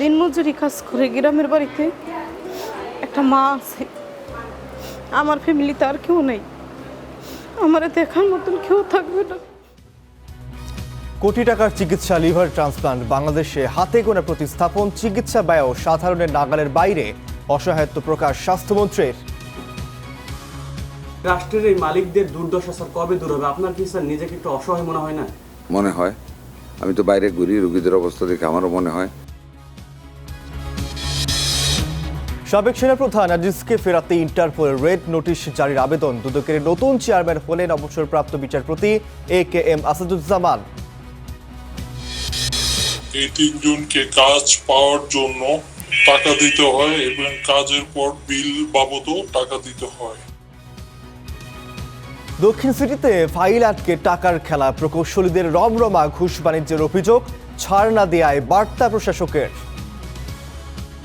দিনমজুরি কাজ করে গ্রামের বাড়িতে একটা মা আছে। আমার ফ্যামিলিতে আর কেউ নেই, আমার দেখার মতন কেউ থাকবে না। কোটি টাকার চিকিৎসা লিভার ট্রান্সপ্লান্ট বাংলাদেশে হাতে গোনা প্রতিস্থাপন, চিকিৎসা ব্যয় সাধারণের নাগালের বাইরে, অসহায়ত্ব প্রকাশ স্বাস্থ্যমন্ত্রীর। রাষ্ট্রের এই মালিকদের দুর্দশা স্যার কবে দূর হবে? আপনার কি স্যার নিজেকে একটু অসহায় মনে হয় না? মনে হয়। আমি তো বাইরে ঘুরি, রোগীদের অবস্থা দেখে আমারও মনে হয়। সাবেক সেনাপ্রধান আজিজকে ফেরাতে ইন্টারপোলের রেড নোটিশ জারির আবেদন। দুদকের নতুন চেয়ারম্যান হলেন অবসরপ্রাপ্ত বিচারপতি AKM আসাদুজ্জামান। এই তিনজনকে কাজ পাওয়ার জন্য টাকা দিতে হয় এবং কাজের পর বিল বাবদও টাকা দিতে হয়। দক্ষিণ সিটিতে ফাইল আটকে টাকার খেলা, প্রকৌশলীদের রমরমা ঘুষ বাণিজ্যের অভিযোগ, ছাড় না দেয়ায় বার্তা প্রশাসকের।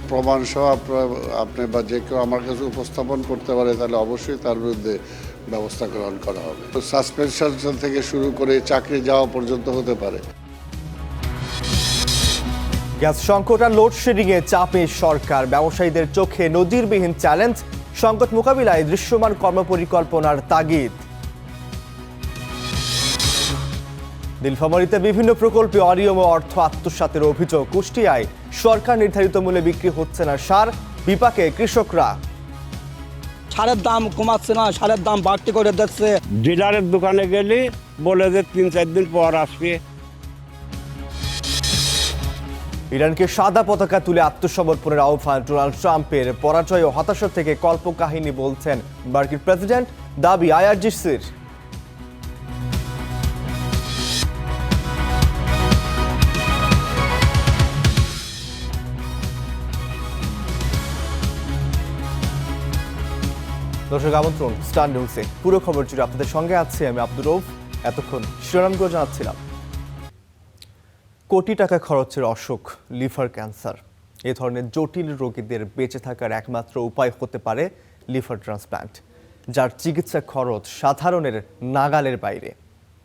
প্রমাণ সহ আপনি বা যে কেউ আমার কাছে উপস্থাপন করতে পারে তাহলে অবশ্যই তার বিরুদ্ধে ব্যবস্থা গ্রহণ করা হবে। সাসপেনশন থেকে শুরু করে চাকরি যাওয়া পর্যন্ত হতে পারে। গ্যাস সংকট আর লোডশেডিংয়ে চাপে সরকার, ব্যবসায়ীদের চোখে নজিরবিহীন চ্যালেঞ্জ, সংকট মোকাবিলায় দৃশ্যমান কর্মপরিকল্পনার তাগিদ। নীলফামারীতে বিভিন্ন প্রকল্পে অনিয়ম ও অর্থ আত্মসাতের অভিযোগ, কুষ্টিয়ায় সরকার নির্ধারিত মূল্যে বিক্রি হচ্ছে না সার, বিপাকে কৃষকরা। সারের দাম কমাচ্ছে না, সারের দাম বাড়তি করে দিচ্ছে। ডিলারের দোকানে গেলে বলে যে 3-4 দিন পর আসবে। ইরানকে সাদা পতাকা তুলে আত্মসমর্পণের আহ্বান, ডোনাল্ড ট্রাম্পের পরাজয় ও হতাশা থেকে কল্পকাহিনী বলছেন মার্কিন প্রেসিডেন্ট, দাবি IRGCর। দর্শক আমন্ত্রণ স্টার নিউজে, পুরো খবর জুড়ে আপনাদের সঙ্গে আছে আমি আব্দুর রউফ। এতক্ষণ শিরোনামগুলো জানাচ্ছিলাম। কোটি টাকা খরচের অসুখ লিভার ক্যান্সার। এ ধরনের জটিল রোগীদের বেঁচে থাকার একমাত্র উপায় হতে পারে লিভার ট্রান্সপ্লান্ট, যার চিকিৎসা খরচ সাধারণের নাগালের বাইরে।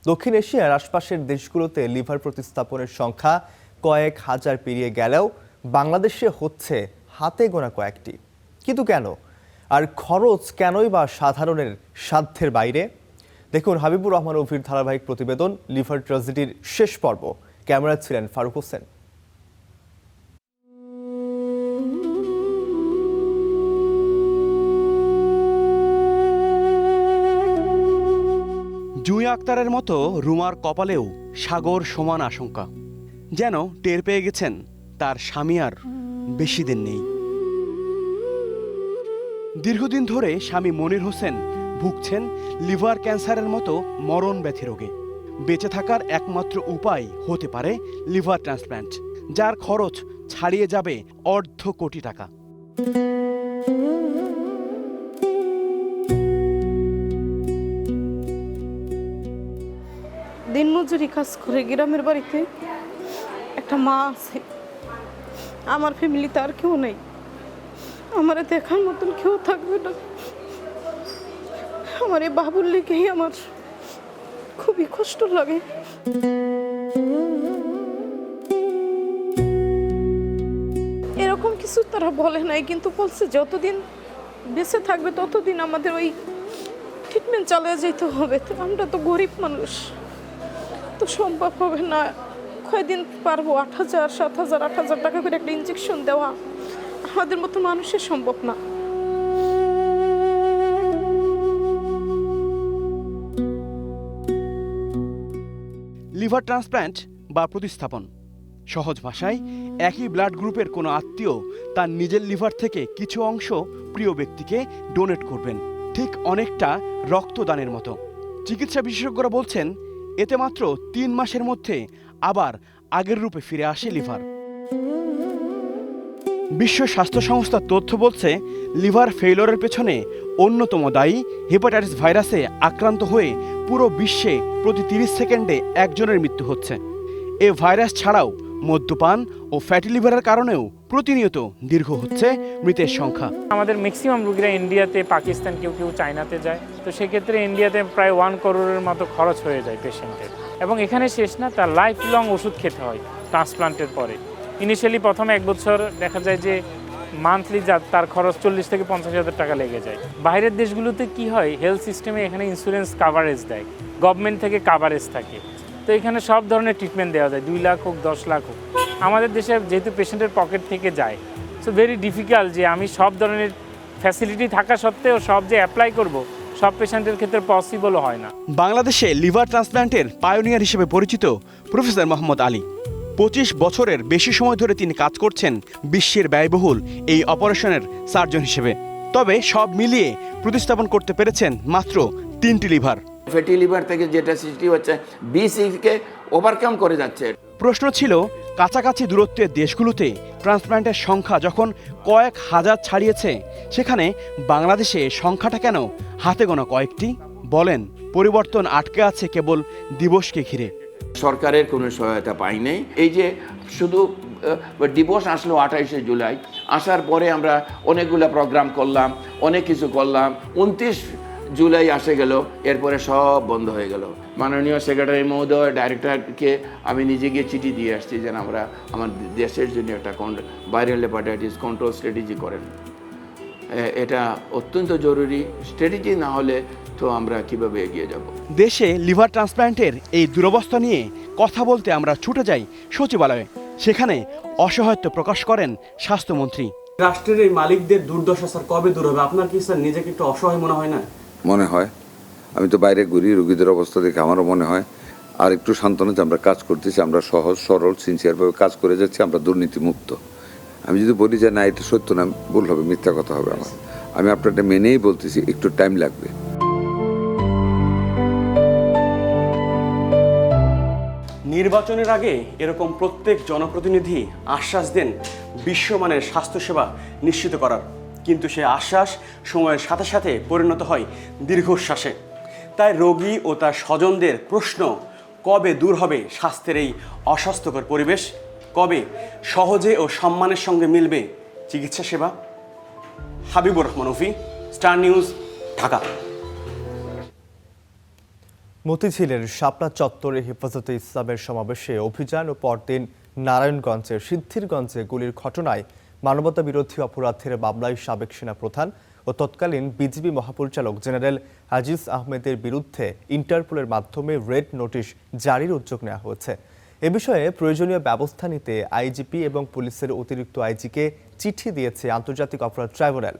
দক্ষিণ এশিয়ার আশপাশের দেশগুলোতে লিভার প্রতিস্থাপনের সংখ্যা কয়েক হাজার পেরিয়ে গেলেও বাংলাদেশে হচ্ছে হাতে গোনা কয়েকটি। কিন্তু কেন? আর খরচ কেনই বা সাধারণের সাধ্যের বাইরে? দেখুন হাবিবুর রহমান অভির ধারাবাহিক প্রতিবেদন লিভার ট্র্যাজেডির শেষ পর্ব। ক্যামেরা ছিলেন ফারুক হোসেন। জুঁই আক্তারের মতো রুমার কপালেও সাগর সমান আশঙ্কা। যেন টের পেয়ে গেছেন তার স্বামী আর বেশি দিন নেই। দীর্ঘদিন ধরে স্বামী মনির হোসেন ভুগছেন লিভার ক্যান্সারের মতো মরণ ব্যাধি রোগে। বেঁচে থাকার একমাত্র উপায় হতে পারে লিভার ট্রান্সপ্ল্যান্ট, যার খরচ ছাড়িয়ে যাবে $1.5 কোটি টাকা। দিনমজুরি কাজ করে গ্রামের বাড়িতে একটা মা আছে। আমার ফ্যামিলিতে আর কেউ নেই, আমার দেখার মতন কেউ থাকবে না। আমার এই বাবুর লেগেই আমার খুবই কষ্ট লাগে। এরকম কিছু তারা বলে নাই, কিন্তু বলছে যতদিন বেঁচে থাকবে ততদিন আমাদের ওই ট্রিটমেন্ট চালিয়ে যেতে হবে। তো আমরা তো গরিব মানুষ, তো সম্ভব হবে না। কয়দিন পারবো? 8,000, 7,000, 8,000 টাকা করে একটা ইঞ্জেকশন দেওয়া আমাদের মতো মানুষের সম্ভব না। লিভার ট্রান্সপ্ল্যান্ট বা প্রতিস্থাপন, সহজ ভাষায় একই ব্লাড গ্রুপের কোনো আত্মীয় তার নিজের লিভার থেকে কিছু অংশ প্রিয় ব্যক্তিকে ডোনেট করবেন, ঠিক অনেকটা রক্তদানের মতো। চিকিৎসা বিশেষজ্ঞরা বলছেন এতে মাত্র 3 মাসের মধ্যে আবার আগের রূপে ফিরে আসে লিভার। বিশ্ব স্বাস্থ্য সংস্থার তথ্য বলছে লিভার ফেইলরের পেছনে অন্যতম দায়ী হেপাটাইটিস ভাইরাসে আক্রান্ত হয়ে পুরো বিশ্বে প্রতি 30 সেকেন্ডে একজনের মৃত্যু হচ্ছে। এ ভাইরাস ছাড়াও মদ্যপান ও ফ্যাটি লিভারের কারণেও প্রতিনিয়ত দীর্ঘ হচ্ছে মৃতের সংখ্যা। আমাদের ম্যাক্সিমাম রোগীরা ইন্ডিয়াতে, পাকিস্তান, কেউ কেউ চায়নাতে যায়। তো সেক্ষেত্রে ইন্ডিয়াতে প্রায় 1 করোড়ের মতো খরচ হয়ে যায় পেশেন্টের। এবং এখানে শেষ না, তার লাইফ লং ওষুধ খেতে হয় ট্রান্সপ্লান্টের পরে। ইনিশিয়ালি প্রথম 1 বছর দেখা যায় যে মান্থলি তার খরচ 40 থেকে 50 হাজার টাকা লেগে যায়। বাইরের দেশগুলোতে কি হয়, হেলথ সিস্টেমে এখানে ইন্স্যুরেন্স কাভারেজ দেয়, গভর্নমেন্ট থেকে কাভারেজ থাকে, তো এখানে সব ধরনের ট্রিটমেন্ট দেওয়া যায়, 2 লাখ হোক 10 লাখ হোক। আমাদের দেশে যেহেতু পেশেন্টের পকেট থেকে যায়, সো ভেরি ডিফিকাল্ট যে আমি সব ধরনের ফ্যাসিলিটি থাকা সত্ত্বেও সব যে অ্যাপ্লাই করব, সব পেশেন্টের ক্ষেত্রে পসিবলও হয় না। বাংলাদেশে লিভার ট্রান্সপ্ল্যান্টের পায়োনিয়ার হিসেবে পরিচিত প্রফেসর মোহাম্মদ আলী 25 বছরের বেশি সময় ধরে তিনি কাজ করছেন বিশ্বের ব্যয়বহুল এই অপারেশনের সার্জন হিসেবে। তবে সব মিলিয়ে প্রতিস্থাপন করতে পেরেছেন মাত্র 3টি লিভার। ফ্যাটি লিভার থেকে যেটা সৃষ্টি হচ্ছে বিসিকে ওভারকাম করে যাচ্ছে। প্রশ্ন ছিল, কাছাকাছি দূরত্বের দেশগুলোতে ট্রান্সপ্ল্যান্টের সংখ্যা যখন কয়েক হাজার ছাড়িয়েছে, সেখানে বাংলাদেশে সংখ্যাটা কেন হাতে গোনা কয়েকটি? বলেন, পরিবর্তন আটকে আছে কেবল দিবসকে ঘিরে। সরকারের কোনো সহায়তা পাই নাই। এই যে শুধু দিবস আসলো 28শে জুলাই, আসার পরে আমরা অনেকগুলো প্রোগ্রাম করলাম, অনেক কিছু করলাম, 29 জুলাই আসে গেল, এরপরে সব বন্ধ হয়ে গেল। মাননীয় সেক্রেটারি মহোদয়, ডাইরেক্টরকে আমি নিজে গিয়ে চিঠি দিয়ে আসছি যেন আমরা আমার দেশের জন্য একটা ভাইরাল হেপাটাইটিস কন্ট্রোল স্ট্র্যাটেজি করেন। এটা অত্যন্ত জরুরি। স্ট্র্যাটেজি না হলে তো আমরা কিভাবে এগিয়ে যাব? দেশে লিভার ট্রান্সপ্ল্যান্টের এই দুরবস্থা নিয়ে কথা বলতে আমরা ছুটে যাই সচিবালয়ে। সেখানে অসহায়ত্ব প্রকাশ করেন স্বাস্থ্যমন্ত্রী। রাষ্ট্রের এই মালিকদের দুর্দশা স্যার কবে দূর হবে? আপনার কি স্যার নিজেকে একটু অসহায় মনে হয় না? মনে হয়। আমি তো বাইরে ঘুরি, রোগীদের অবস্থা দেখে আমারও মনে হয় আর একটু সান্ত্বনাতে আমরা কাজ করতেছি। আমরা সহজ সরল সিনসিয়ারভাবে কাজ করে যাচ্ছি, আমরা দুর্নীতিমুক্ত। আমি যদি বলি যে না এটা সত্য না, ভুল হবে, মিথ্যা কথা হবে আমার। আমি আপনারটা মেনেই বলতেছি, একটু টাইম লাগবে। নির্বাচনের আগে এরকম প্রত্যেক জনপ্রতিনিধি আশ্বাস দেন বিশ্বমানের স্বাস্থ্যসেবা নিশ্চিত করার, কিন্তু সে আশ্বাস সময়ের সাথে সাথে পরিণত হয় দীর্ঘশ্বাসে। তাই রোগী ও তার স্বজনদের প্রশ্ন, কবে দূর হবে স্বাস্থ্যের এই অস্বাস্থ্যকর পরিবেশ? কবে সহজে ও সম্মানের সঙ্গে মিলবে চিকিৎসা সেবা? হাবিবুর রহমান উফি, স্টার নিউজ, ঢাকা। মতিঝিলের শাপলা চত্বরে হেফাজতে ইসলামের সমাবেশে অভিযান ও পরদিন নারায়ণগঞ্জের সিদ্ধিরগঞ্জে গুলির ঘটনায় মানবতা বিরোধী অপরাধের মামলায় সাবেক সেনাপ্রধান ও তৎকালীন বিজিবি মহাপরিচালক জেনারেল আজিজ আহমেদের বিরুদ্ধে ইন্টারপোলের মাধ্যমে রেড নোটিশ জারির উদ্যোগ নেওয়া হয়েছে। এ বিষয়ে প্রয়োজনীয় ব্যবস্থা নিতে আইজিপি এবং পুলিশের অতিরিক্ত আইজিকে চিঠি দিয়েছে আন্তর্জাতিক অপরাধ tribunal.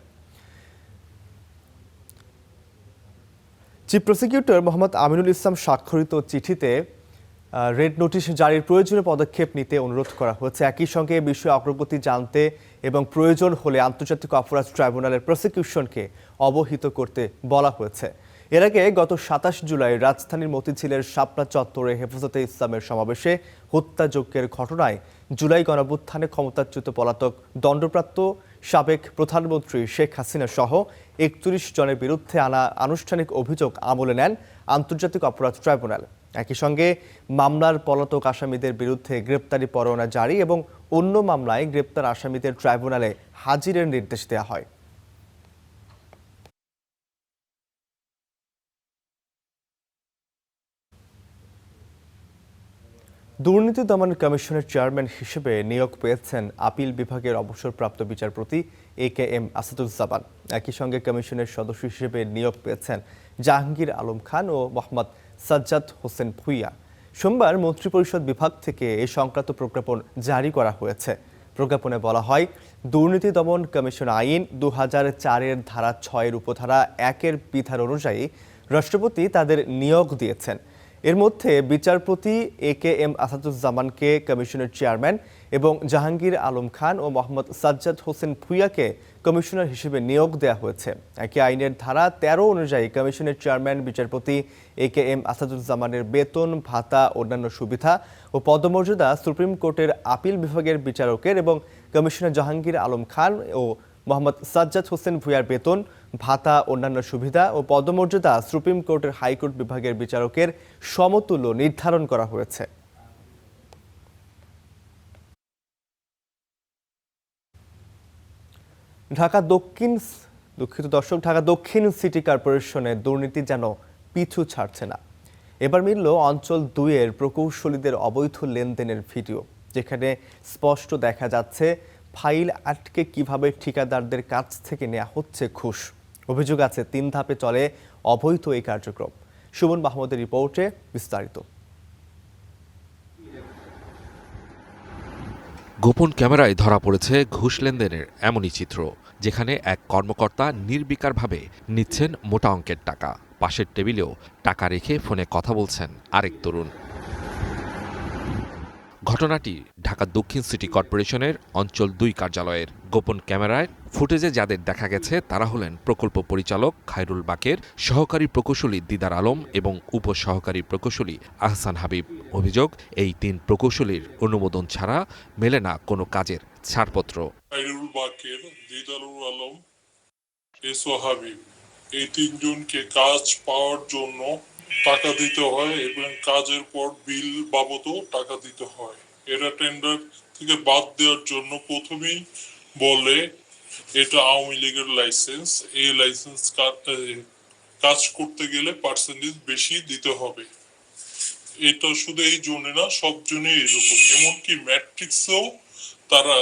Chief prosecutor Mohammad Aminul Islam স্বাক্ষরিত চিঠিতে রেড নোটিশ জারির প্রয়োজনীয় পদক্ষেপ নিতে অনুরোধ করা হয়েছে। একই সঙ্গে এ বিষয়ে অগ্রগতি জানতে এবং প্রয়োজন হলে আন্তর্জাতিক অপরাধ ট্রাইব্যুনালের প্রসিকিউশনকে অবহিত করতে বলা হয়েছে। এর আগে গত 27 জুলাই রাজধানীর মতিঝিলের শাপলা চত্বরে হেফাজতে ইসলামের সমাবেশে হত্যাযজ্ঞের ঘটনায় জুলাই গণঅভ্যুত্থানে ক্ষমতাচ্যুত পলাতক দণ্ডপ্রাপ্ত সাবেক প্রধানমন্ত্রী শেখ হাসিনা সহ 41 জনের বিরুদ্ধে আনা আনুষ্ঠানিক অভিযোগ আমলে নেন আন্তর্জাতিক অপরাধ ট্রাইব্যুনাল। একই সঙ্গে মামলার পলাতক আসামিদের বিরুদ্ধে গ্রেপ্তারি পরোয়ানা জারি এবং অন্য মামলায় গ্রেপ্তার আসামিদের ট্রাইব্যুনালে হাজিরের নির্দেশ দেওয়া হয়। দুর্নীতি দমন কমিশনের চেয়ারম্যান হিসেবে নিয়োগ পেয়েছেন আপিল বিভাগের অবসরপ্রাপ্ত বিচারপতি AKM আসাদুজ্জামান। একই সঙ্গে কমিশনের সদস্য হিসেবে নিয়োগ পেয়েছেন জাহাঙ্গীর আলম খান ও মোহাম্মদ সাজ্জাদ হোসেন ভুইয়া। সোমবার মন্ত্রিপরিষদ বিভাগ থেকে এ সংক্রান্ত প্রজ্ঞাপন জারি করা হয়েছে। প্রজ্ঞাপনে বলা হয়, দুর্নীতি দমন কমিশন আইন 2004-এর ধারা 6-এর উপধারা 1-এর বিধান অনুযায়ী রাষ্ট্রপতি তাদের নিয়োগ দিয়েছেন। এর মধ্যে বিচারপতি AKM আসাদুজ্জামানকে কমিশনের চেয়ারম্যান এবং জাহাঙ্গীর আলম খান ও মোহাম্মদ সাজ্জাদ হোসেন ভুইয়াকে কমিশনার হিসেবে নিয়োগ দেওয়া হয়েছে। একই আইনের ধারা 13 অনুযায়ী কমিশনের চেয়ারম্যান বিচারপতি AKM আসাদুজ্জামানের বেতন ভাতা, অন্যান্য সুবিধা ও পদমর্যাদা সুপ্রিম কোর্টের আপিল বিভাগের বিচারকের এবং কমিশনার জাহাঙ্গীর আলম খান ও মোহাম্মদ সাজ্জাদ হোসেন ভুইয়ার বেতন ভাতা, অন্যান্য সুবিধা ও পদমর্যাদা সুপ্রিম কোর্টের হাইকোর্ট বিভাগের বিচারকের সমতুল্য নির্ধারণ করা হয়েছে। ঢাকা দক্ষিণ সিটি কর্পোরেশনে দুর্নীতি যেন পিছু ছাড়ছে না। এবার মিলল অঞ্চল 2-এর প্রকৌশলীদের অবৈধ লেনদেনের ভিডিও। যেখানে স্পষ্ট দেখা যাচ্ছে ফাইল আটকে কিভাবে ঠিকাদারদের কাছ থেকে নেওয়া হচ্ছে ঘুষ। অভিযোগ আছে 3 ধাপে চলে অবৈধ এই কার্যক্রম। সুমন মাহমুদের রিপোর্টে বিস্তারিত। গোপন ক্যামেরায় ধরা পড়েছে ঘুষ লেনদেনের এমনই চিত্র, যেখানে এক কর্মকর্তা নির্বিকারভাবে নিচ্ছেন মোটা অঙ্কের টাকা। পাশের টেবিলেও টাকা রেখে ফোনে কথা বলছেন আরেক তরুণ। ঘটনাটি ঢাকা দক্ষিণ সিটি কর্পোরেশনের অঞ্চল 2 কার্যালয়ের। গোপন ক্যামেরায় ফুটেজে যাদের দেখা গেছে তারা হলেন প্রকল্প পরিচালক খায়রুল বাকের, সহকারী প্রকৌশলী দিদার আলম এবং উপসহকারী প্রকৌশলী আহসান হাবিব। অভিযোগ, এই 3 প্রকৌশলীর অনুমোদন ছাড়া মেলে না কোনো কাজের ছাড়পত্র। খায়রুল বাকের, দিদার আলম, এসো হাবিব, এই 3 জনকে কাজ পাওয়ার জন্য টাকা দিতে হয় এবং কাজের পর বিল বাবদও টাকা দিতে হয়। এরা টেন্ডার থেকে বাদ দেওয়ার জন্য প্রথমেই বলে এটা আওয়ামী লীগের লাইসেন্স, এই লাইসেন্স কাজ করতে গেলে পার্সেন্টেজ বেশি দিতে হবে। এটা শুধু এই জোনে না, সব জনে এরকম। এমনকি ম্যাট্রিক্সেও তারা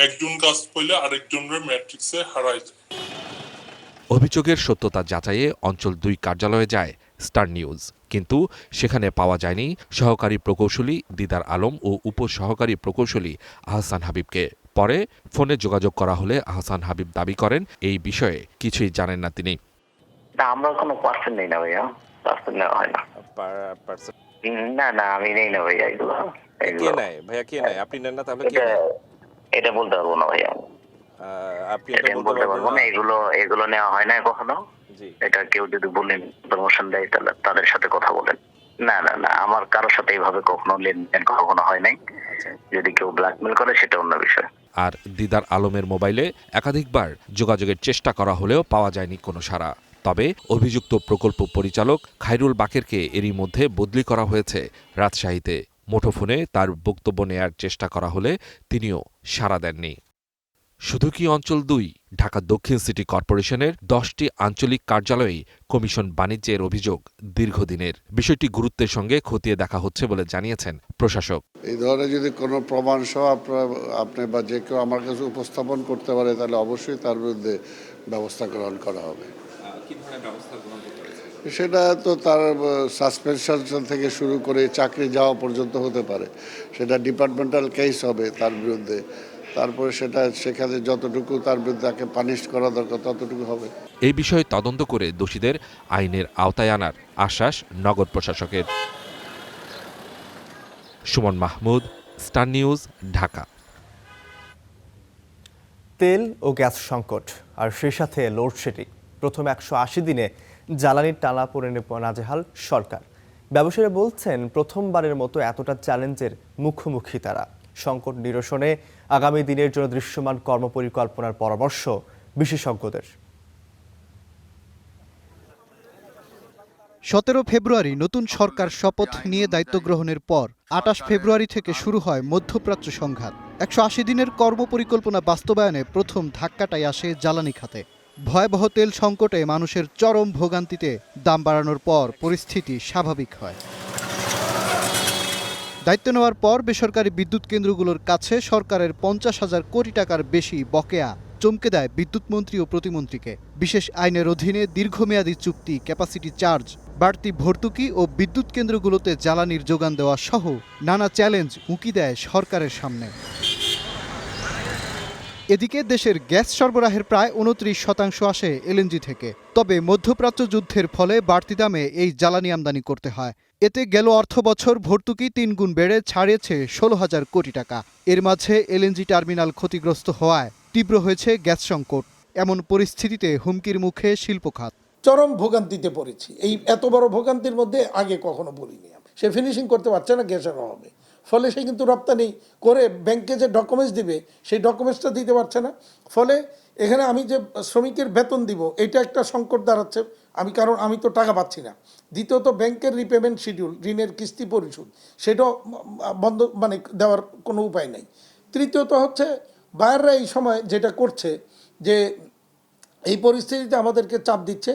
একজন কাজ পাইলে আরেকজনের ম্যাট্রিক্সে হারায় যায়। অভিযোগের সত্যতা যাচাইয়ে অঞ্চল 2 কার্যালয়ে যায় স্টার নিউজ, কিন্তু সেখানে পাওয়া যায়নি সহকারী প্রকৌশলী দিদার আলম ও উপসহকারী প্রকৌশলী আহসান হাবিবকে। পরে ফোনে যোগাযোগ করা হলে আহসান হাবিব দাবি করেন এই বিষয়ে কিছুই জানেন না তিনি। আমরা কোনো পার্সেন্ট নেই না ভাইয়া, পার্সেন্ট নেওয়া হয় না। না আমি নেই না ভাইয়া, এগুলো কে নেয় ভাইয়া? কে নেয়? আপনি নেন না? তাহলে কে নেয়? এটা বলতে পারবো না ভাইয়া, আপনি এটা বলতে পারবো না। এগুলো নেওয়া হয় না কখনো। এটা কেউ যদি বলেন প্রমোশন দেয় তাহলে তাদের সাথে কথা বলেন। না আমার কারোর সাথে এইভাবে কখনো লেনদেন কখনো হয় নাই। যদি কেউ ব্ল্যাকমেল করে সেটা অন্য বিষয়। আর দিদার আলমের মোবাইলে একাধিকবার যোগাযোগের চেষ্টা করা হলেও পাওয়া যায়নি কোনো সাড়া। তবে অভিযুক্ত প্রকল্প পরিচালক খায়রুল বাকেরকে এরই মধ্যে বদলি করা হয়েছে রাজশাহীতে। মুঠোফোনে তার বক্তব্য নেয়ার চেষ্টা করা হলে তিনিও সাড়া দেননি। শুধু কি অঞ্চল 2, ঢাকা দক্ষিণ সিটি কর্পোরেশনের 10টি আঞ্চলিক কার্যালয়েই কমিশন বাণিজ্যের অভিযোগ দীর্ঘদিনের। বিষয়টি গুরুত্বের সঙ্গে খতিয়ে দেখা হচ্ছে বলে জানিয়েছেন প্রশাসক। এই ধরনের যদি কোনো প্রমাণ সহ আপনি বা যে কেউ আমার কাছে উপস্থাপন করতে পারে তাহলে অবশ্যই তার বিরুদ্ধে ব্যবস্থা গ্রহণ করা হবে। সেটা তো তার সাসপেনশন থেকে শুরু করে চাকরি যাওয়া পর্যন্ত হতে পারে। সেটা ডিপার্টমেন্টাল কেস হবে তার বিরুদ্ধে। তারপরে সেখানে যতটুকু তার বিরুদ্ধে তাকে পানিশ করা দরকার ততটুকু হবে। এই বিষয়ে তদন্ত করে দোষীদের আইনের আওতায় আনার আশ্বাস নগর প্রশাসকের। Suman Mahmud, star news, Dhaka. তেল ও গ্যাস সংকট আর সেই সাথে লোডশেডিং। প্রথম 180 দিনে জ্বালানির টানাপোড়েনে নাজেহাল সরকার। ব্যবসায়ীরা বলছেন প্রথমবারের মতো এতটা চ্যালেঞ্জের মুখোমুখি তারা। সংকট নিরসনে আগামী দিনের জন্য দৃশ্যমান কর্মপরিকল্পনার পরামর্শ বিশেষজ্ঞদের। 17 ফেব্রুয়ারি নতুন সরকার শপথ নিয়ে দায়িত্ব গ্রহণের পর 28 ফেব্রুয়ারি থেকে শুরু হয় মধ্যপ্রাচ্য সংঘাত। 180 দিনের কর্মপরিকল্পনা বাস্তবায়নে প্রথম ধাক্কাটাই আসে জ্বালানি খাতে। ভয়াবহ তেল সংকটে মানুষের চরম ভোগান্তিতে দাম বাড়ানোর পর পরিস্থিতি স্বাভাবিক হয়। দায়িত্ব নেওয়ার পর বেসরকারি বিদ্যুৎ কেন্দ্রগুলোর কাছে সরকারের 50,000 কোটি টাকার বেশি বকেয়া চমকে দেয় বিদ্যুৎ মন্ত্রী ও প্রতিমন্ত্রীকে। বিশেষ আইনের অধীনে দীর্ঘমেয়াদী চুক্তি, ক্যাপাসিটি চার্জ, বাড়তি ভর্তুকি ও বিদ্যুৎ কেন্দ্রগুলোতে জ্বালানির যোগান দেওয়া সহ নানা চ্যালেঞ্জ উঁকি দেয় সরকারের সামনে। এদিকে দেশের গ্যাস সরবরাহের প্রায় 29% আসে এলএনজি থেকে। তবে মধ্যপ্রাচ্য যুদ্ধের ফলে বাড়তি দামে এই জ্বালানি আমদানি করতে হয়। এতে গেল অর্থবছর ভর্তুকি 3 গুণ বেড়ে ছাড়িয়েছে 16,000 কোটি টাকা। এর মাঝে এলএনজি টার্মিনাল ক্ষতিগ্রস্ত হওয়ায় তীব্র হয়েছে গ্যাস সংকট। এমন পরিস্থিতিতে হুমকির মুখে শিল্প খাত। চরম ভোগান্তিতে পড়েছি। এই এত বড় ভোগান্তির মধ্যে আগে কখনো পড়িনি। সে ফিনিশিং করতে পারছে না গ্যাসের অভাবে। ফলে সে কিন্তু রপ্তানি করে ব্যাংকে যে ডকুমেন্টস দিবে সেই ডকুমেন্টসটা দিতে পারছে না। ফলে এখানে আমি যে শ্রমিকের বেতন দিব এটা একটা সংকট দাঁড়াচ্ছে। কারণ আমি তো টাকা পাচ্ছি না। দ্বিতীয়ত ব্যাংকের রিপেমেন্ট শিডিউল, ঋণের কিস্তি পরিশোধ সেটাও বন্ধ, দেওয়ার কোনো উপায় নেই। তৃতীয়ত হচ্ছে বায়াররা এই সময় যেটা করছে যে এই পরিস্থিতিতে আমাদেরকে চাপ দিচ্ছে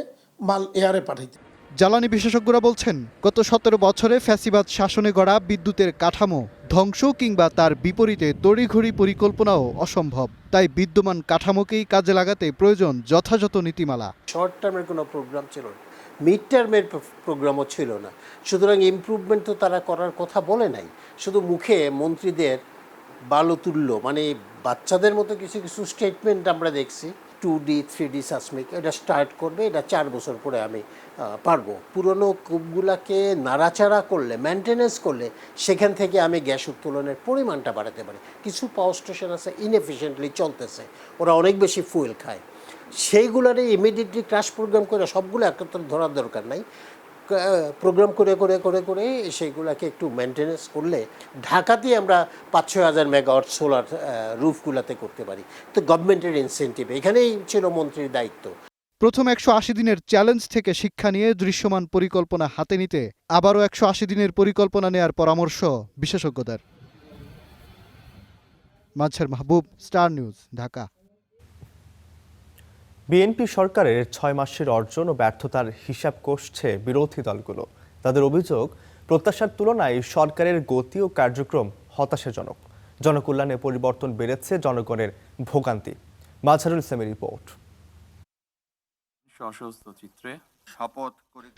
মাল এয়ারে পাঠাইতে। জ্বালানি বিশেষজ্ঞরা বলছেন, গত 17 বছরে ফ্যাসিবাদ শাসনে গড়া বিদ্যুতের কাঠামো ধ্বংস কিংবা তার বিপরীতে তড়িঘড়ি পরিকল্পনাও অসম্ভব। তাই বিদ্যমান কাঠামোকেই কাজে লাগাতে প্রয়োজন যথাযথ নীতিমালা। শর্ট টার্মের কোনো প্রোগ্রাম ছিল না, মিড টার্মের প্রোগ্রামও ছিল না। সুতরাং ইমপ্রুভমেন্ট তো তারা করার কথা বলে নাই, শুধু মুখে মন্ত্রীদের বালুতুল্য, মানে বাচ্চাদের মতো কিছু কিছু স্টেটমেন্ট আমরা দেখছি। 2D 3D সাসমিক এটা স্টার্ট করবে, এটা 4 বছর পরে আমি পারবো। পুরনো কূপগুলাকে নাড়াচাড়া করলে, মেনটেনেন্স করলে সেখান থেকে আমি গ্যাস উত্তোলনের পরিমাণটা বাড়াতে পারি। কিছু পাওয়ার স্টেশন আছে ইনএফিশিয়েন্টলি চলতেছে, ওরা অনেক বেশি ফুয়েল খায়, সেইগুলারে ইমিডিয়েটলি ক্রাশ প্রোগ্রাম করে সবগুলো একত্র ধরার দরকার নাই, প্রোগ্রাম করে করে করে করে সেইগুলোকে একটু মেনটেনেন্স করলে ঢাকাতেই আমরা 5-6 হাজার মেগাওয়াট সোলার রুফগুলোতে করতে পারি। তো গভর্নমেন্টের ইনসেন্টিভ এখানেই ছিল মন্ত্রীর দায়িত্ব। প্রথম 180 দিনের চ্যালেঞ্জ থেকে শিক্ষা নিয়ে দৃশ্যমান পরিকল্পনা হাতে নিতে আবারও 180 দিনের পরিকল্পনা নেয়ার পরামর্শ বিশেষজ্ঞদের। মাজহার মাহবুব, স্টার নিউজ, ঢাকা। বিএনপি সরকারের 6 মাসের অর্জন ও ব্যর্থতার হিসাব কষছে বিরোধী দলগুলো। তাদের অভিযোগ, প্রত্যাশার তুলনায় সরকারের গতি ও কার্যক্রম হতাশাজনক। জনকল্যাণে পরিবর্তন বেড়েছে, জনগণের ভোগান্তি। মাজহারুল ইসলামের রিপোর্ট।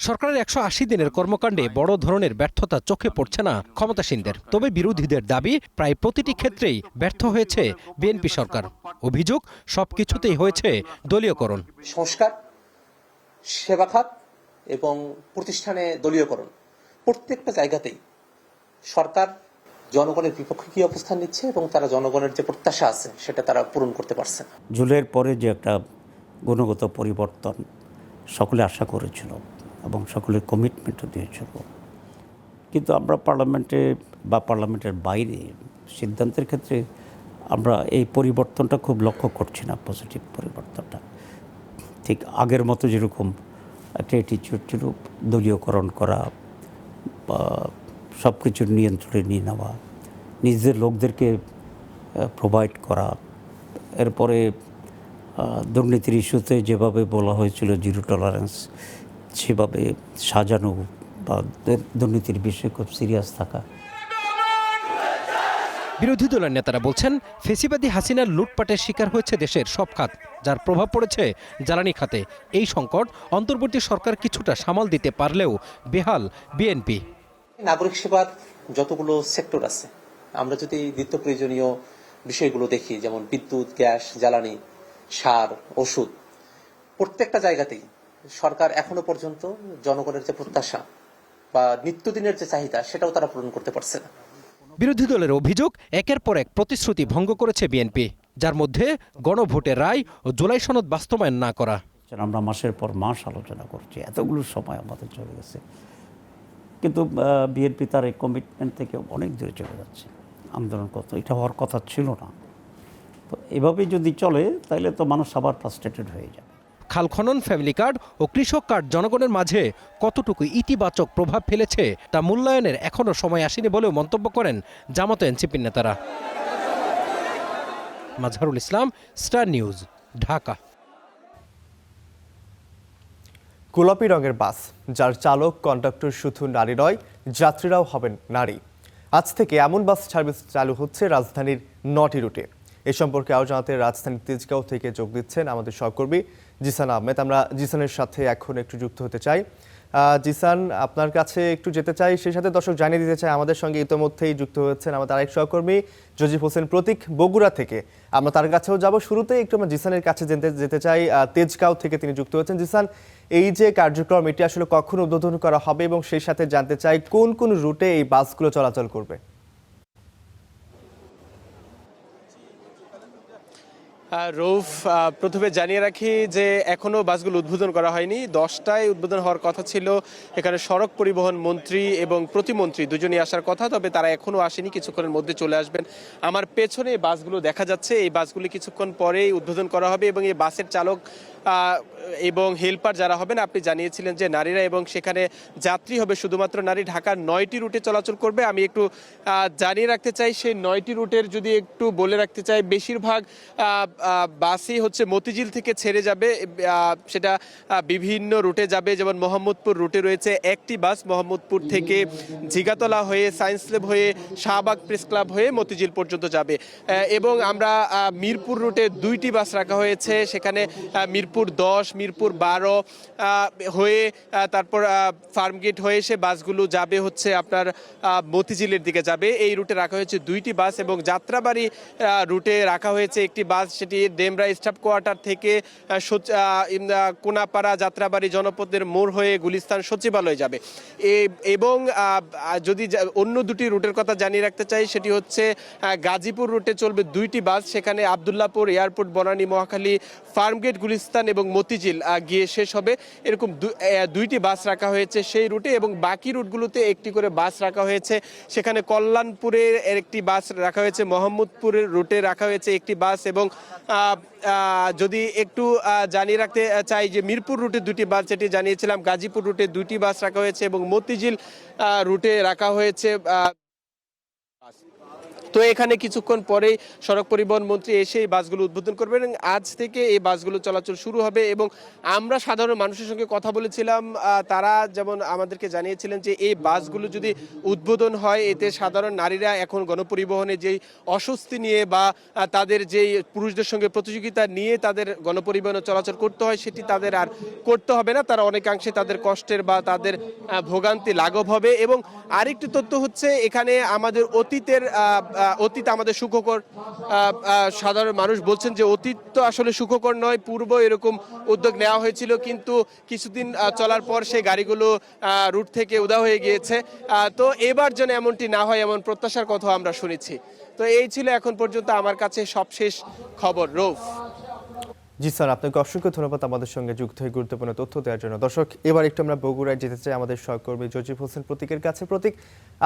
সরকারের 180 দিনের কর্মকাণ্ডে বড় ধরনের ব্যর্থতা চোখে পড়ছে না ক্ষমতাসীনদের। তবে বিরোধীদের দাবি, প্রায় প্রতিটি ক্ষেত্রেই ব্যর্থ হয়েছে বিএনপি সরকার। অভিযোগ, সবকিছুতেই হয়েছে দলীয়করণ। সংস্কার, সেবা খাত এবং প্রতিষ্ঠানে দলীয়করণ, প্রত্যেকটা জায়গাতেই সরকার জনগণের বিপক্ষে কি অবস্থান নিচ্ছে এবং তারা জনগণের যে প্রত্যাশা আছে সেটা তারা পূরণ করতে পারছে না। জুলাইয়ের পরে যে একটা গুণগত পরিবর্তন সকলে আশা করেছিল এবং সকলের কমিটমেন্টও দিয়েছিল, কিন্তু আমরা পার্লামেন্টে বা পার্লামেন্টের বাইরে সিদ্ধান্তের ক্ষেত্রে আমরা এই পরিবর্তনটা খুব লক্ষ্য করছি না। পজিটিভ পরিবর্তনটা ঠিক আগের মতো যেরকম একটা অ্যাটিটিউড ছিল, দলীয়করণ করা বা সব কিছুর নিয়ন্ত্রণে নিয়ে নেওয়া, নিজেদের লোকদেরকে প্রোভাইড করা, এরপরে দুর্নীতির ইস্যুতে যেভাবে বলা হয়েছিল জিরো টলারেন্স, সেভাবে সাজানো বা দুর্নীতির বিষয়ে খুব সিরিয়াস থাকা। বিরোধী দলের নেতারা বলছেন, ফেসিবাদী হাসিনার লুটপাটের শিকার হয়েছে দেশের সব খাত, যার প্রভাব পড়েছে জ্বালানি খাতে। এই সংকট অন্তর্বর্তী সরকার কিছুটা সামাল দিতে পারলেও বেহাল বিএনপি। নাগরিক সেবার যতগুলো সেক্টর আছে, আমরা যদি নিত্য প্রয়োজনীয় বিষয়গুলো দেখি, যেমন বিদ্যুৎ, গ্যাস, জ্বালানি, সার, ওষুধ, প্রত্যেকটা জায়গাতেই সরকার এখনো পর্যন্ত জনগণের যে প্রত্যাশা বা নিত্যদিনের যে চাহিদা সেটাও তারা পূরণ করতে পারছে না। বিরোধী দলের অভিযোগ, একের পর এক প্রতিশ্রুতি ভঙ্গ করেছে বিএনপি, যার মধ্যে গণভোটের রায় ও জুলাই সনদ বাস্তবায়ন না করা। আমরা মাসের পর মাস আলোচনা করছি, এতগুলো সময় আমাদের চলে গেছে, কিন্তু বিএনপি তার এই কমিটমেন্ট থেকে অনেক দূরে চলে যাচ্ছে। আন্দোলন কত, এটা হওয়ার কথা ছিল না। তো এভাবে যদি চলে তাহলে তো মানুষ আবার ফ্রাস্ট্রেটেড হয়ে যাবে। খাল খনন, ফ্যামিলি কার্ড ও কৃষক কার্ড জনগণের মাঝে কতটুকু ইতিবাচক প্রভাব ফেলেছে তা মূল্যায়নের এখনও সময় আসেনি বলেও মন্তব্য করেন জামাত এনসিপির নেতারা। Mazharul Islam, star news, Dhaka. গোলাপি রঙের বাস, যার চালক কন্ডাক্টর শুধু নারী নয়, যাত্রীরাও হবেন নারী। আজ থেকে এমন বাস সার্ভিস চালু হচ্ছে রাজধানীর 9টি রুটে। এ সম্পর্কে আরও জানাতে রাজধানীর তেজগাঁও থেকে যোগ দিচ্ছেন আমাদের সহকর্মী জিসান আহমেদ। আমরা জিসানের সাথে এখন একটু যুক্ত হতে চাই। জিসান, আপনার কাছে একটু যেতে চাই, সেই সাথে দর্শক জানিয়ে দিতে চাই আমাদের সঙ্গে ইতোমধ্যেই যুক্ত হয়েছেন আমাদের আরেক সহকর্মী জজিব হোসেন প্রতীক, বগুড়া থেকে। আমরা তার কাছেও যাব। শুরুতেই একটু আমরা জিসানের কাছে যেতে চাই, তেজগাঁও থেকে তিনি যুক্ত হয়েছেন। জিসান, এই যে কার্যক্রম, এটি আসলে কখন উদ্বোধন করা হবে এবং সেই সাথে জানতে চাই কোন কোন রুটে এই বাসগুলো চলাচল করবে? রৌফ, প্রথমে জানিয়ে রাখি যে এখনও বাসগুলো উদ্বোধন করা হয়নি। 10টায় উদ্বোধন হওয়ার কথা ছিল। এখানে সড়ক পরিবহন মন্ত্রী এবং প্রতিমন্ত্রী দুজনই আসার কথা, তবে তারা এখনও আসেনি, কিছুক্ষণের মধ্যে চলে আসবেন। আমার পেছনে এই বাসগুলো দেখা যাচ্ছে, এই বাসগুলি কিছুক্ষণ পরেই উদ্বোধন করা হবে এবং এই বাসের চালক এবং হেল্পার যারা হবেন, আপনি জানিয়েছিলেন যে নারীরা, এবং সেখানে যাত্রী হবে শুধুমাত্র নারী। ঢাকার 9টি রুটে চলাচল করবে। আমি একটু জানিয়ে রাখতে চাই, সেই 9টি রুটের যদি একটু বলে রাখতে চাই, বেশিরভাগ বাসই হচ্ছে মতিঝিল থেকে ছেড়ে যাবে, সেটা বিভিন্ন রুটে যাবে। যেমন মোহাম্মদপুর রুটে রয়েছে একটি বাস মোহাম্মদপুর থেকে ঝিগাতলা হয়ে সায়েন্স ল্যাব হয়ে শাহবাগ প্রেস ক্লাব হয়ে মতিঝিল পর্যন্ত যাবে। এবং আমরা মিরপুর রুটে 2টি বাস রাখা হয়েছে, সেখানে মিরপুর 10, মিরপুর 12 হয়ে তারপর ফার্মগেট হয়ে সে বাসগুলো যাবে হচ্ছে আপনার মতিঝিলের দিকে যাবে। এই রুটে রাখা হয়েছে 2টি বাস এবং যাত্রাবাড়ি রুটে রাখা হয়েছে একটি বাস, সেটি ডেমরা স্টাফ কোয়ার্টার থেকে কোনাপাড়া যাত্রাবাড়ি জনপদের মোড় হয়ে গুলিস্তান সচিবালয় যাবে। এবং যদি অন্য 2টি রুটের কথা জানিয়ে রাখতে চাই, সেটি হচ্ছে গাজীপুর রুটে চলবে 2টি বাস, সেখানে আবদুল্লাপুর এয়ারপোর্ট বনানী মহাখালী ফার্মগেট গুলিস্তান এবং মতিঝিল গিয়ে শেষ হবে। এরকম 2টি বাস রাখা হয়েছে সেই রুটে এবং বাকি রুটগুলোতে একটি করে বাস রাখা হয়েছে। সেখানে কল্যাণপুরের একটি বাস রাখা হয়েছে, মোহাম্মদপুরের রুটে রাখা হয়েছে একটি বাস এবং যদি একটু জানিয়ে রাখতে চাই যে মিরপুর রুটে 2টি বাস যেটি জানিয়েছিলাম, গাজীপুর রুটে 2টি বাস রাখা হয়েছে এবং মতিঝিল রুটে রাখা হয়েছে। তো এখানে কিছুক্ষণ পরেই সড়ক পরিবহন মন্ত্রী এসে এই বাসগুলো উদ্বোধন করবেন এবং আজ থেকে এই বাসগুলো চলাচল শুরু হবে। এবং আমরা সাধারণ মানুষের সঙ্গে কথা বলেছিলাম, তারা যেমন আমাদেরকে জানিয়েছিলেন যে এই বাসগুলো যদি উদ্বোধন হয় এতে সাধারণ নারীরা এখন গণপরিবহনে যেই অস্বস্তি নিয়ে বা তাদের যেই পুরুষদের সঙ্গে প্রতিযোগিতা নিয়ে তাদের গণপরিবহনে চলাচল করতে হয় সেটি তাদের আর করতে হবে না। তারা অনেকাংশে তাদের কষ্টের বা তাদের ভোগান্তি লাঘব হবে। এবং আরেকটি তথ্য হচ্ছে এখানে আমাদের অতীত আমাদের সুখকর। সাধারণ মানুষ বলছেন যে অতীত তো আসলে সুখকর নয়, পূর্ব এরকম উদ্যোগ নেওয়া হয়েছিল কিন্তু কিছুদিন চলার পর সেই গাড়িগুলো রুট থেকে উধাও হয়ে গিয়েছে। তো এবার যেন এমনটি না হয় এমন প্রত্যাশার কথা আমরা শুনেছি। তো এই ছিল এখন পর্যন্ত আমার কাছে সবশেষ খবর। রৌফ। জি স্যার, আপনাকে অসংখ্য ধন্যবাদ আমাদের সঙ্গে যুক্ত হয়ে গুরুত্বপূর্ণ তথ্য দেওয়ার জন্য। দর্শক, এবার একটু আমরা বগুড়ায় যেতে চাই আমাদের সহকর্মী জজিব হোসেন প্রতীকের কাছে। প্রতীক,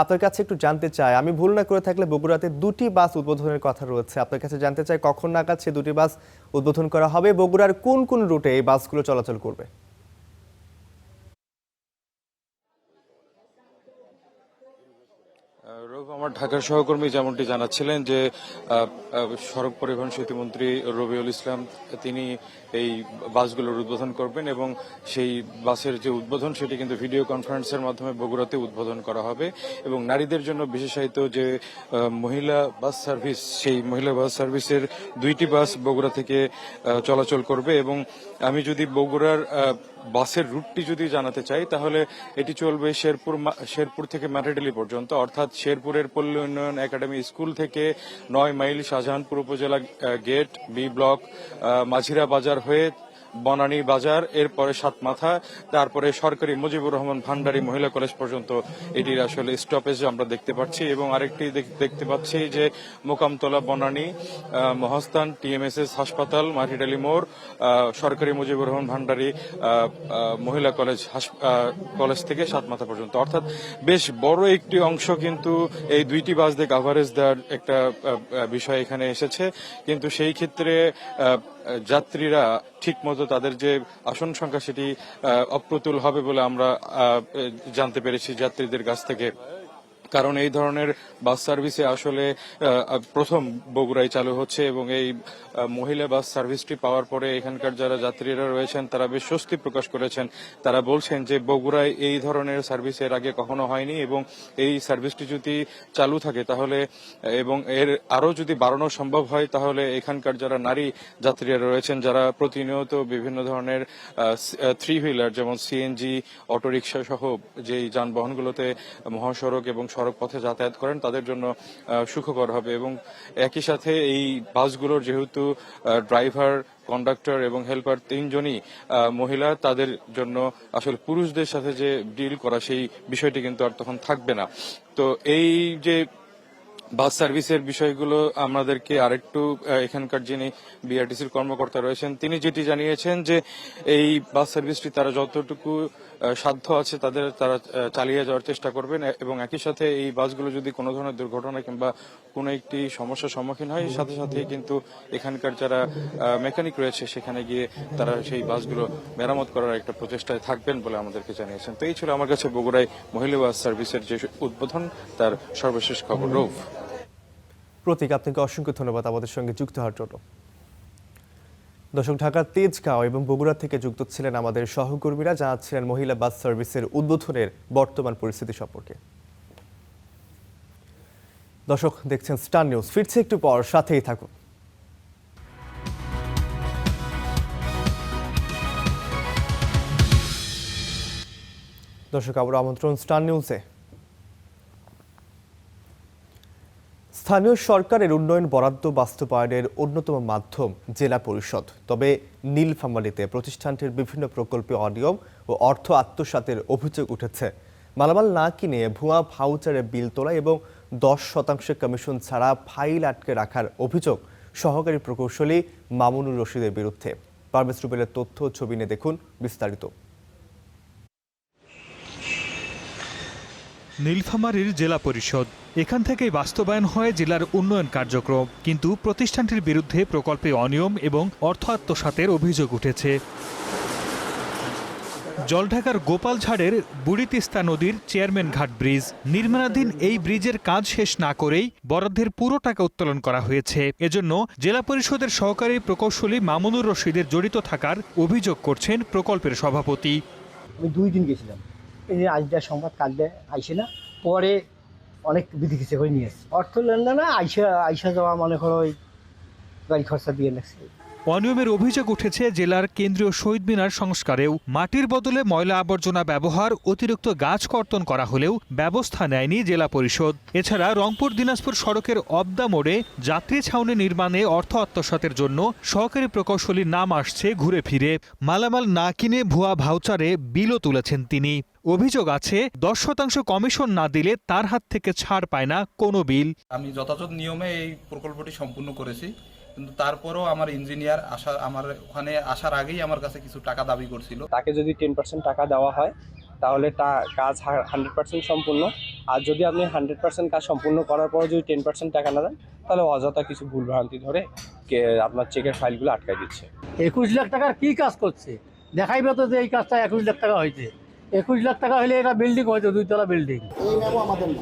আপনার কাছে একটু জানতে চাই, আমি ভুল না করে থাকলে বগুড়াতে 2টি বাস উদ্বোধনের কথা রয়েছে। আপনার কাছে জানতে চাই কখন নাগাদ সে 2টি বাস উদ্বোধন করা হবে, বগুড়ার কোন কোন রুটে এই বাসগুলো চলাচল করবে? আমার ঢাকার সহকর্মী যেমনটি জানাচ্ছিলেন যে সড়ক পরিবহন সেতুমন্ত্রী রবিউল ইসলাম তিনি এই বাসগুলোর উদ্বোধন করবেন এবং সেই বাসের যে উদ্বোধন সেটি কিন্তু ভিডিও কনফারেন্সের মাধ্যমে বগুড়াতে উদ্বোধন করা হবে। এবং নারীদের জন্য বিশেষায়িত যে মহিলা বাস সার্ভিস, সেই মহিলা বাস সার্ভিসের 2টি বাস বগুড়া থেকে চলাচল করবে। এবং আমি যদি বগুড়ার বাসের রুটটি যদি জানাতে চাই তাহলে এটি চলবে শেরপুর থেকে ম্যাটাডেলি পর্যন্ত, অর্থাৎ শেরপুরের পল্লী উন্নয়ন একাডেমি স্কুল থেকে 9 মাইল শাহজাহানপুর উপজেলা গেট বি ব্লক মাঝিরা বাজার হয়ে বনানী বাজার, এরপরে সাতমাথা, তারপরে সরকারি মুজিবুর রহমান ভান্ডারী মহিলা কলেজ পর্যন্ত এটির আসলে স্টপেজ আমরা দেখতে পাচ্ছি। এবং আরেকটি দেখতে পাচ্ছি যে মোকামতলা বনানী মহাস্থান টিএমএসএস হাসপাতাল মাটিডালি মোড় সরকারি মুজিবুর রহমান ভান্ডারী মহিলা কলেজ থেকে সাতমাথা পর্যন্ত, অর্থাৎ বেশ বড় একটি অংশ কিন্তু এই 2টি বাস দিয়ে কাভারেজ দেওয়ার একটা বিষয় এখানে এসেছে। কিন্তু সেই ক্ষেত্রে যাত্রীরা ঠিকমতো তাদের যে আসন সংখ্যা সেটি অপ্রতুল হবে বলে আমরা জানতে পেরেছি যাত্রীদের কাছ থেকে। কারণ এই ধরনের বাস সার্ভিসে আসলে প্রথম বগুড়ায় চালু হচ্ছে এবং এই মহিলা বাস সার্ভিসটি পাওয়ার পরে এখানকার যারা যাত্রীরা রয়েছেন তারা বেশ স্বস্তি প্রকাশ করেছেন। তারা বলছেন যে বগুড়ায় এই ধরনের সার্ভিস এর আগে কখনো হয়নি এবং এই সার্ভিসটি যদি চালু থাকে তাহলে এবং এর আরো যদি বাড়ানো সম্ভব হয় তাহলে এখানকার যারা নারী যাত্রীরা রয়েছেন যারা প্রতিনিয়ত বিভিন্ন ধরনের 3 হুইলার যেমন সিএনজি অটোরিকশা সহ যেই যানবাহনগুলোতে মহাসড়ক এবং সড়ক পথে যাতায়াত করেন তাদের জন্য সুখকর হবে। এবং একই সাথে এই বাসগুলোর যেহেতু ড্রাইভার, কন্ডাক্টর এবং হেল্পার 3 জনই মহিলা, তাদের জন্য আসলে পুরুষদের সাথে যে ডিল করা সেই বিষয়টি কিন্তু আর তখন থাকবে না। তো এই যে বাস সার্ভিসের বিষয়গুলো আমাদেরকে আরেকটু এখানকার যিনি বিআরটিসির কর্মকর্তা রয়েছেন তিনি যেটি জানিয়েছেন যে এই বাস সার্ভিসটি তারা যতটুকু সাধ্য আছে তারা চালিয়ে যাওয়ার চেষ্টা করবেন এবং একই সাথে এই বাসগুলো যদি কোনো ধরনের দুর্ঘটনা কিংবা কোনো একটি সমস্যার সম্মুখীন হয় সাথে সাথে কিন্তু এখানকার যারা মেকানিক রয়েছে সেখানে গিয়ে তারা সেই বাসগুলো মেরামত করার একটা প্রচেষ্টায় থাকবেন বলে আমাদেরকে জানিয়েছেন। তো এই ছিল আমার কাছে বগুড়ায় মহিলা বাস সার্ভিসের যে উদ্বোধন তার সর্বশেষ খবর। রৌফ। প্রতীক, আপনাকে অসংখ্য ধন্যবাদ আমাদের সঙ্গে যুক্ত হওয়ার জন্য। দর্শক, ঢাকার তেজগাঁও এবং বগুড়া থেকে যুক্ত ছিলেন আমাদের সহকর্মীরা, জানাচ্ছিলেন মহিলা বাস সার্ভিসের উদ্বোধনের বর্তমান পরিস্থিতি সম্পর্কে। দর্শক, দেখছেন স্টার নিউজ, ফিরছে একটু পর, সাথেই থাকুন। দর্শক, আবার আমন্ত্রণ স্টার নিউজে। স্থানীয় সরকারের উন্নয়ন বরাদ্দ বাস্তবায়নের অন্যতম মাধ্যম জেলা পরিষদ। তবে নীলফামারীতে প্রতিষ্ঠানটির বিভিন্ন প্রকল্পে অনিয়ম ও অর্থ আত্মসাতের অভিযোগ উঠেছে। মালামাল না কিনে ভুয়া ভাউচারে বিল তোলা এবং 10% কমিশন ছাড়া ফাইল আটকে রাখার অভিযোগ সহকারী প্রকৌশলী মামুনুর রশিদের বিরুদ্ধে। পারভেজ রুবেলের তথ্য ছবি নিয়ে দেখুন বিস্তারিত। নীলফামারীর জেলা পরিষদ, এখান থেকেই বাস্তবায়ন হয় জেলার উন্নয়ন কার্যক্রম, কিন্তু প্রতিষ্ঠানটির বিরুদ্ধে প্রকল্পে অনিয়ম এবং অর্থ আত্মসাতের অভিযোগ উঠেছে। জলঢাকার গোপালঝাড়ের বুড়িতিস্তা নদীর চেয়ারম্যান ঘাট ব্রিজ নির্মাণাধীন এই ব্রিজের কাজ শেষ না করেই বরাদ্দের পুরো টাকা উত্তোলন করা হয়েছে। এজন্য জেলা পরিষদের সহকারী প্রকৌশলী মামুনুর রশিদের জড়িত থাকার অভিযোগ করছেন প্রকল্পের সভাপতি। আমি 2 দিন গেছিলাম, এই যে আজ যা সংবাদ কালকে আইসে না, পরে অনেক বিধি কিছু করে নিয়ে আসছে। অর্থ লেনদেন আইসা যাওয়া মনে করো ওই গাড়ি খরচা দিয়ে নেছে। অনিয়মের অভিযোগ উঠেছে জেলার কেন্দ্রীয় শহীদ মিনার সংস্কারেও। মাটির বদলে ময়লা আবর্জনা ব্যবহার, অতিরিক্ত গাছ কর্তন করা হলেও ব্যবস্থা নেয়নি জেলা পরিষদ। এছাড়া রংপুর দিনাজপুর সড়কের অবদা মোড়ে যাত্রী ছাউনি নির্মাণে অর্থ আত্মসাতের জন্য সহকারী প্রকৌশলীর নাম আসছে ঘুরে ফিরে। মালামাল না কিনে ভুয়া ভাউচারে বিলও তুলেছেন তিনি। অভিযোগ আছে 10% কমিশন না দিলে তার হাত থেকে ছাড় পায় না কোনো বিল। আমি যথাযথ নিয়মে এই প্রকল্পটি সম্পূর্ণ করেছি, কিন্তু তারপরেও আমার ইঞ্জিনিয়ার আমার ওখানে আসার আগেই আমার কাছে কিছু টাকা দাবি করছিল। তাকে যদি 10% টাকা দেওয়া হয় তাহলে কাজ 100% সম্পূর্ণ, আর যদি আপনি 100% কাজ সম্পূর্ণ করার পর যদি 10% টাকা না দেন তাহলে অযথা কিছু ভুলভ্রান্তি ধরে আপনার চেকের ফাইলগুলো আটকাই দিচ্ছে। 21 লাখ টাকার কি কাজ করছে দেখাইবে তো যে এই কাজটা 21 লাখ টাকা হয়েছে। 21 লাখ টাকা হলে এটা বিল্ডিং হয়তো 2 তলা বিল্ডিং। এই মেমো আমাদের না,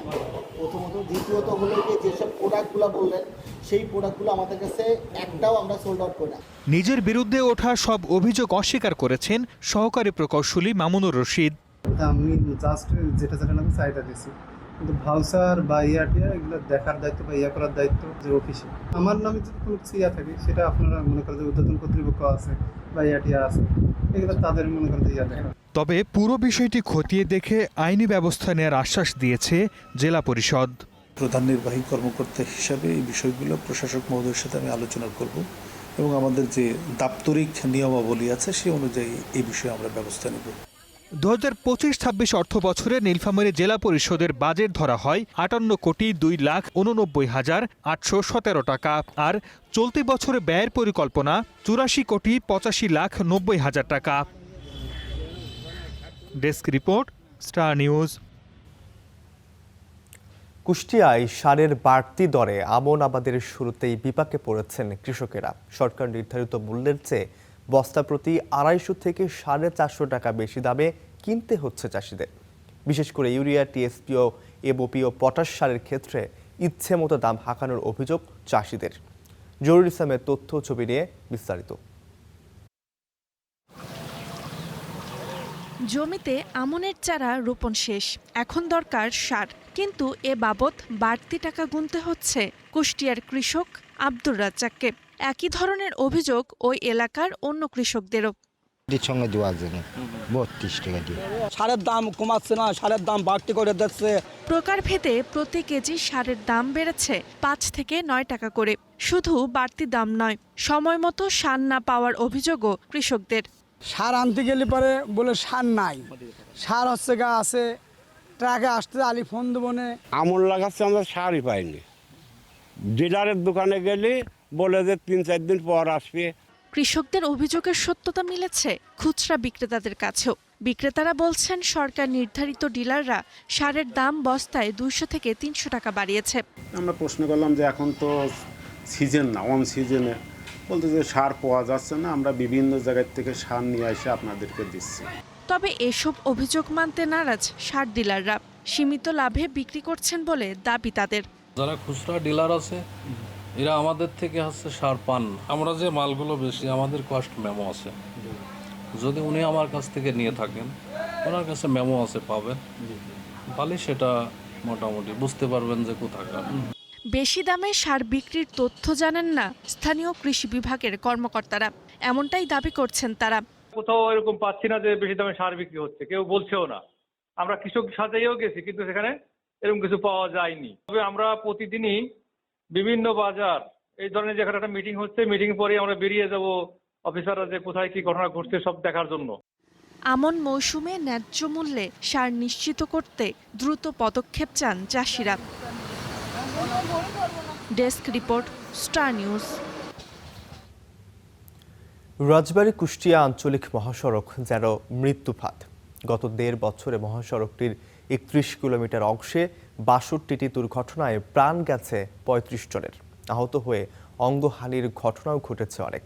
প্রথমত। দ্বিতীয়ত হলো যেসব প্রোডাক্টগুলো বললেন সেই প্রোডাক্টগুলো আমাদের কাছে একটাও আমরা সোল্ড আউট করি না। নিজের বিরুদ্ধে ওঠা সব অভিযোগ অস্বীকার করেছেন সহকারী প্রকৌশলী মামুনুর রশিদ। আমি জাস্ট যেটা নামে চাহিদা দিয়েছি, কিন্তু ভাউচার বা ইয়াটিয়া এগুলো দেখার দায়িত্ব বা ইয়া করার দায়িত্ব যে অফিসে। আমার নামে যদি কোনো কিছু ইয়া থাকে সেটা আপনারা মনে করেন যে উদ্বোধন কর্তৃপক্ষ আছে বা ইয়াটিয়া আছে, এগুলো তাদের মনে করেন যে ইয়া দেখা। তবে পুরো বিষয়টি খতিয়ে দেখে আইনি ব্যবস্থা নেওয়ার আশ্বাস দিয়েছে জেলা পরিষদ। প্রধান নির্বাহী কর্মকর্তা হিসাবে এই বিষয়গুলো প্রশাসক মহোদয়ের সাথে আমি আলোচনা করব এবং আমাদের যে দাপ্তরিক নিয়মাবলী আছে সেই অনুযায়ী এই বিষয়ে আমরা ব্যবস্থা নেব। 2025-26 অর্থ বছরে নীলফামারী জেলা পরিষদের বাজেট ধরা হয় 58,2,89,817 টাকা, আর চলতি বছরে ব্যয়ের পরিকল্পনা 84,85,90,000 টাকা। Desk report, star news. কুষ্টিয়ায় সারের বাড়তি দরে আমন আবাদের শুরুতেই বিপাকে পড়েছেন কৃষকেরা। সরকার নির্ধারিত মূল্যের চেয়ে বস্তা প্রতি 250 থেকে 450 টাকা বেশি দামে কিনতে হচ্ছে চাষিদের। বিশেষ করে ইউরিয়া, টিএসপি ও এমওপি ও পটাশ সারের ক্ষেত্রে ইচ্ছে মতো দাম হাঁকানোর অভিযোগ চাষিদের। জরুরি ইসলামের তথ্য ছবি নিয়ে বিস্তারিত। জমিতে আমনের চারা রোপণ শেষ, এখন দরকার সার, কিন্তু এ বাবদ বাড়তি টাকা গুনতে হচ্ছে কুষ্টিয়ার কৃষক আব্দুর রাজ্জাককে। একই ধরনের অভিযোগ ওই এলাকার অন্য কৃষকদেরও। সঙ্গে দেওয়ার জন্য 32 টাকা দিয়ে সারের দাম কমাচ্ছে না, সারের দাম বাড়তি করে দিচ্ছে। প্রকারভেদে প্রতি কেজি সারের দাম বেড়েছে 5 থেকে 9 টাকা করে। শুধু বাড়তি দাম নয়, সময় মতো সার না পাওয়ার অভিযোগও কৃষকদের। সার আনতে গেলে পরে বলে সার নাই, সার হচ্ছে গা আছে, ট্রাকে আসতে আলি ফোন দেবো না। আমন লাগাচ্ছে, আমরা সারই পাইনি। ডিলারের দোকানে গেলে বলে যে 3-4 দিন পর আসবে। কৃষকদের অভিযোগের সত্যতা মিলেছে খুচরা বিক্রেতাদের কাছেও। বিক্রেতারা বলছেন সরকার নির্ধারিত ডিলাররা সারের দাম বস্তায় 200 থেকে 300 টাকা বাড়িয়েছে। আমরা প্রশ্ন করলাম যে এখন তো সিজন না, অন সিজনে, বলতে যে সার পাওয়া যাচ্ছে না, আমরা বিভিন্ন জায়গার থেকে সার নিয়ে এসে আপনাদেরকে দিচ্ছি। তবে এসব অভিযোগ মানতে নারাজ সার ডিলাররা। সীমিত লাভে বিক্রি করছেন বলে দাবি তাদের। যারা খুচরা ডিলার আছে এরা আমাদের থেকে হচ্ছে সার পান। আমরা যে মালগুলো বেশি, আমাদের কস্ট মেমো আছে। যদি উনি আমার কাছ থেকে নিয়ে থাকেন, ওনার কাছে মেমো আছে, পাবেন, তাহলে সেটা মোটামুটি বুঝতে পারবেন যে কোথাকার। বেশি দামে সার বিক্রির তথ্য জানেন না স্থানীয় কৃষি বিভাগের কর্মকর্তারা, এমনটাই দাবি করছেন তারা। কোথাও এরকম পাচ্ছি না যে বেশি দামে সার বিক্রি হচ্ছে, কেউ বলছেও না। আমরা কৃষক সাজাইও গেছি, কিন্তু সেখানে এরকম কিছু পাওয়া যায়নি। তবে আমরা প্রতিদিনই বিভিন্ন বাজার এই ধরনের যেখানে একটা মিটিং হচ্ছে, মিটিং পরে আমরা বেরিয়ে যাব অফিসাররা যে কোথায় কি ঘটনা ঘটছে সব দেখার জন্য। আমন মৌসুমে ন্যায্য মূল্যে সার নিশ্চিত করতে দ্রুত পদক্ষেপ চান চাষিরা। Desk report, star news. Rajbari Kushtia আঞ্চলিক মহাসড়ক যেন মৃত্যুফাত। গত ১.৫ বছরে মহাসড়কটির ৩১ কিলোমিটার অংশে ৬২টি দুর্ঘটনায় প্রাণ গেছে ৩৫ জনের। আহত হয়ে অঙ্গহানির ঘটনাও ঘটেছে অনেক।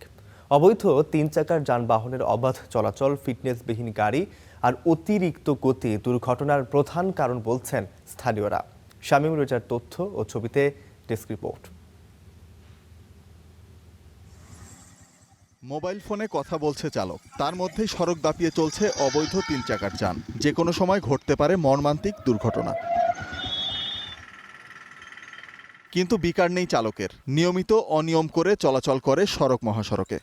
অবৈধ ৩ চাকার যানবাহনের অবাধ চলাচল, ফিটনেসবিহীন গাড়ি আর অতিরিক্ত গতি দুর্ঘটনার প্রধান কারণ বলছেন স্থানীয়রা। শামীম রেজার তথ্য ও ছবিতে ডেস্ক রিপোর্ট। মোবাইল ফোনে কথা বলছে চালক, তার মধ্যেই সড়ক দাপিয়ে চলছে অবৈধ ৩ চাকার যান। যে কোনো সময় ঘটতে পারে মর্মান্তিক দুর্ঘটনা। কিন্তু বিকার নেই চালকের, নিয়মিত অনিয়ম করে চলাচল করে সড়ক মহাসড়কে।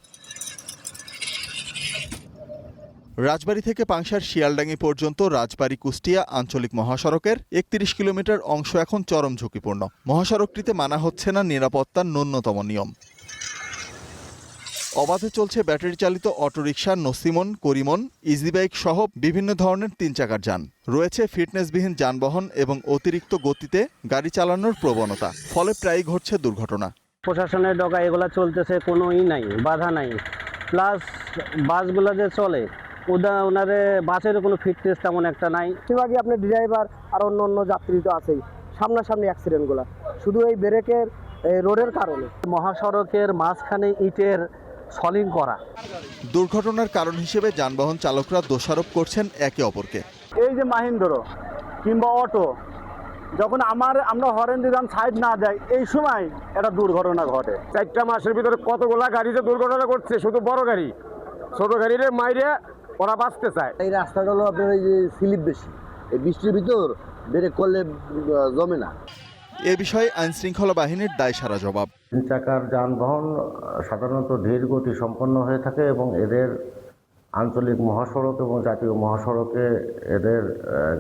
রাজবাড়ী থেকে পাংশার শিয়ালডাঙ্গি পর্যন্ত রাজবাড়ী কুষ্টিয়া আঞ্চলিক মহাসড়কের ৩১ কিলোমিটার অংশ এখন চরম ঝুঁকিপূর্ণ। মহাসড়কটিতে মানা হচ্ছে না নিরাপত্তার ন্যূনতম নিয়ম। অবাধে চলছে ব্যাটারি চালিত অটোরিকশা, নসিমন, করিমন, ইজিবাইক সহ বিভিন্ন ধরনের 3 চাকার যান। রয়েছে ফিটনেসবিহীন যানবাহন এবং অতিরিক্ত গতিতে গাড়ি চালানোর প্রবণতা, ফলে প্রায়ই ঘটছে দুর্ঘটনা। প্রশাসনের ডগা এগুলা চলতেছে, কোনোই নাই, বাধা নাই। প্লাস বাসগুলো যে চলে, ওনারে বাসের কোনো ফিটনেস তেমন একটা নাই। বেশিরভাগই আপনার ড্রাইভার আর অন্য যাত্রী তো আছেই। সামনাসামনি অ্যাক্সিডেন্টগুলো শুধু এই ব্রেকের রোডের কারণে। মহাসড়কের মাঝখানে ইটের সলিং করা। দুর্ঘটনার কারণ হিসেবে যানবাহন চালকরা দোষারোপ করছেন একে অপরকে। এই যে মাহিন্দ্র কিংবা অটো, যখন আমরা হরেন দিলাম সাইড না দেয়, এই সময় একটা দুর্ঘটনা ঘটে। 4টা মাসের ভিতরে কতগুলা গাড়ি যে দুর্ঘটনা ঘটছে, শুধু বড় গাড়ি, ছোট গাড়ির মাইরে ওরা বাঁচতে চায়। এই রাস্তাটা হলো আপনার এই যে স্লিপ বেশি, এই বৃষ্টির ভিতর ব্রেক করলে জমে না। এ বিষয়ে আইনশৃঙ্খলা বাহিনীর দায়সারা জবাব। 3 চাকার যানবাহন সাধারণত ধীর গতি সম্পন্ন হয়ে থাকে এবং এদের আঞ্চলিক মহাসড়ক এবং জাতীয় মহাসড়কে এদের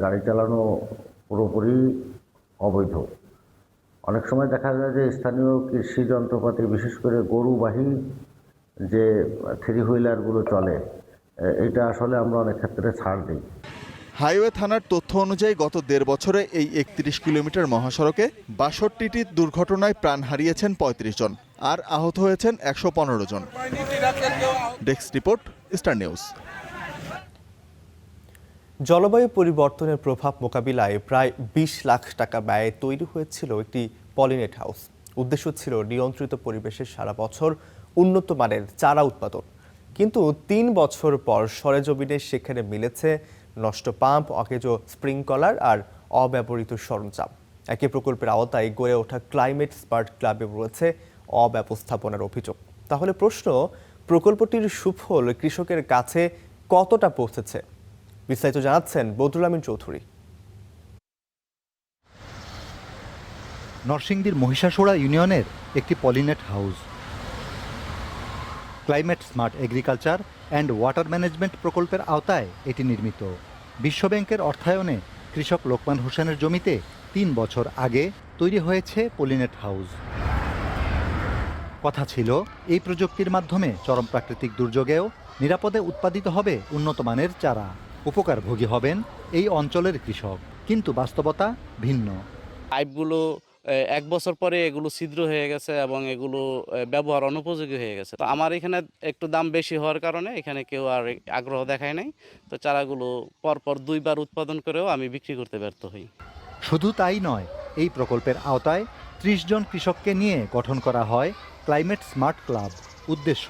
গাড়ি চালানো পুরোপুরি অবৈধ। অনেক সময় দেখা যায় যে স্থানীয় কৃষি যন্ত্রপাতি, বিশেষ করে গরুবাহী যে 3 হুইলারগুলো চলে, এটা আসলে আমরা অনেক ক্ষেত্রে ছাড় দিই। হাইওয়ে থানার তথ্য অনুযায়ী গত 1.5 বছরে এই 31 কিলোমিটার মহাসড়কে ৬২টি দুর্ঘটনায় প্রাণ হারিয়েছেন ৩৫ জন আর আহত হয়েছেন ১১৫ জন। Desk report, star news. জলবায়ু পরিবর্তনের প্রভাব মোকাবিলায় প্রায় ২০ লাখ টাকা ব্যয়ে তৈরি হয়েছিল একটি পলিনেট হাউস। উদ্দেশ্য ছিল নিয়ন্ত্রিত পরিবেশে সারা বছর উন্নত মানের চারা উৎপাদন। কিন্তু ৩ বছর পর সরেজমিনে সেখানে মিলেছে নষ্ট পাম্প, অকেজো স্প্রিংকলার আর অব্যবহৃত সরঞ্জাম। একই প্রকল্পের আওতায় গড়ে ওঠা ক্লাইমেট স্মার্ট ক্লাবে রয়েছে অব্যবস্থাপনার অভিযোগ। তাহলে প্রশ্ন, প্রকল্পটির সুফল কৃষকের কাছে কতটা পৌঁছেছে? বিস্তারিত জানাচ্ছেন বদরুল আমিন চৌধুরী। নরসিংদীর মহিষাসোড়া ইউনিয়নের একটি pollinate house. Climate smart agriculture and water management প্রকল্পের আওতায় এটি নির্মিত। বিশ্বব্যাংকের অর্থায়নে কৃষক লোকমান হোসেনের জমিতে ৩ বছর আগে তৈরি হয়েছে পলিনেট হাউস। কথা ছিল এই প্রযুক্তির মাধ্যমে চরম প্রাকৃতিক দুর্যোগেও নিরাপদে উৎপাদিত হবে উন্নত মানের চারা। উপকারভোগী হবেন এই অঞ্চলের কৃষক, কিন্তু বাস্তবতা ভিন্ন। পাইপগুলো 1 বছর পরে এগুলো ছিদ্র হয়ে গেছে এবং এগুলো ব্যবহার অনুপযোগী হয়ে গেছে। তো আমার এখানে একটু দাম বেশি হওয়ার কারণে এখানে কেউ আর আগ্রহ দেখায় নাই। তো চারাগুলো পরপর 2 বার উৎপাদন করেও আমি বিক্রি করতে ব্যর্থ হই। শুধু তাই নয়, এই প্রকল্পের আওতায় 30 জন কৃষককে নিয়ে গঠন করা হয় ক্লাইমেট স্মার্ট ক্লাব। উদ্দেশ্য,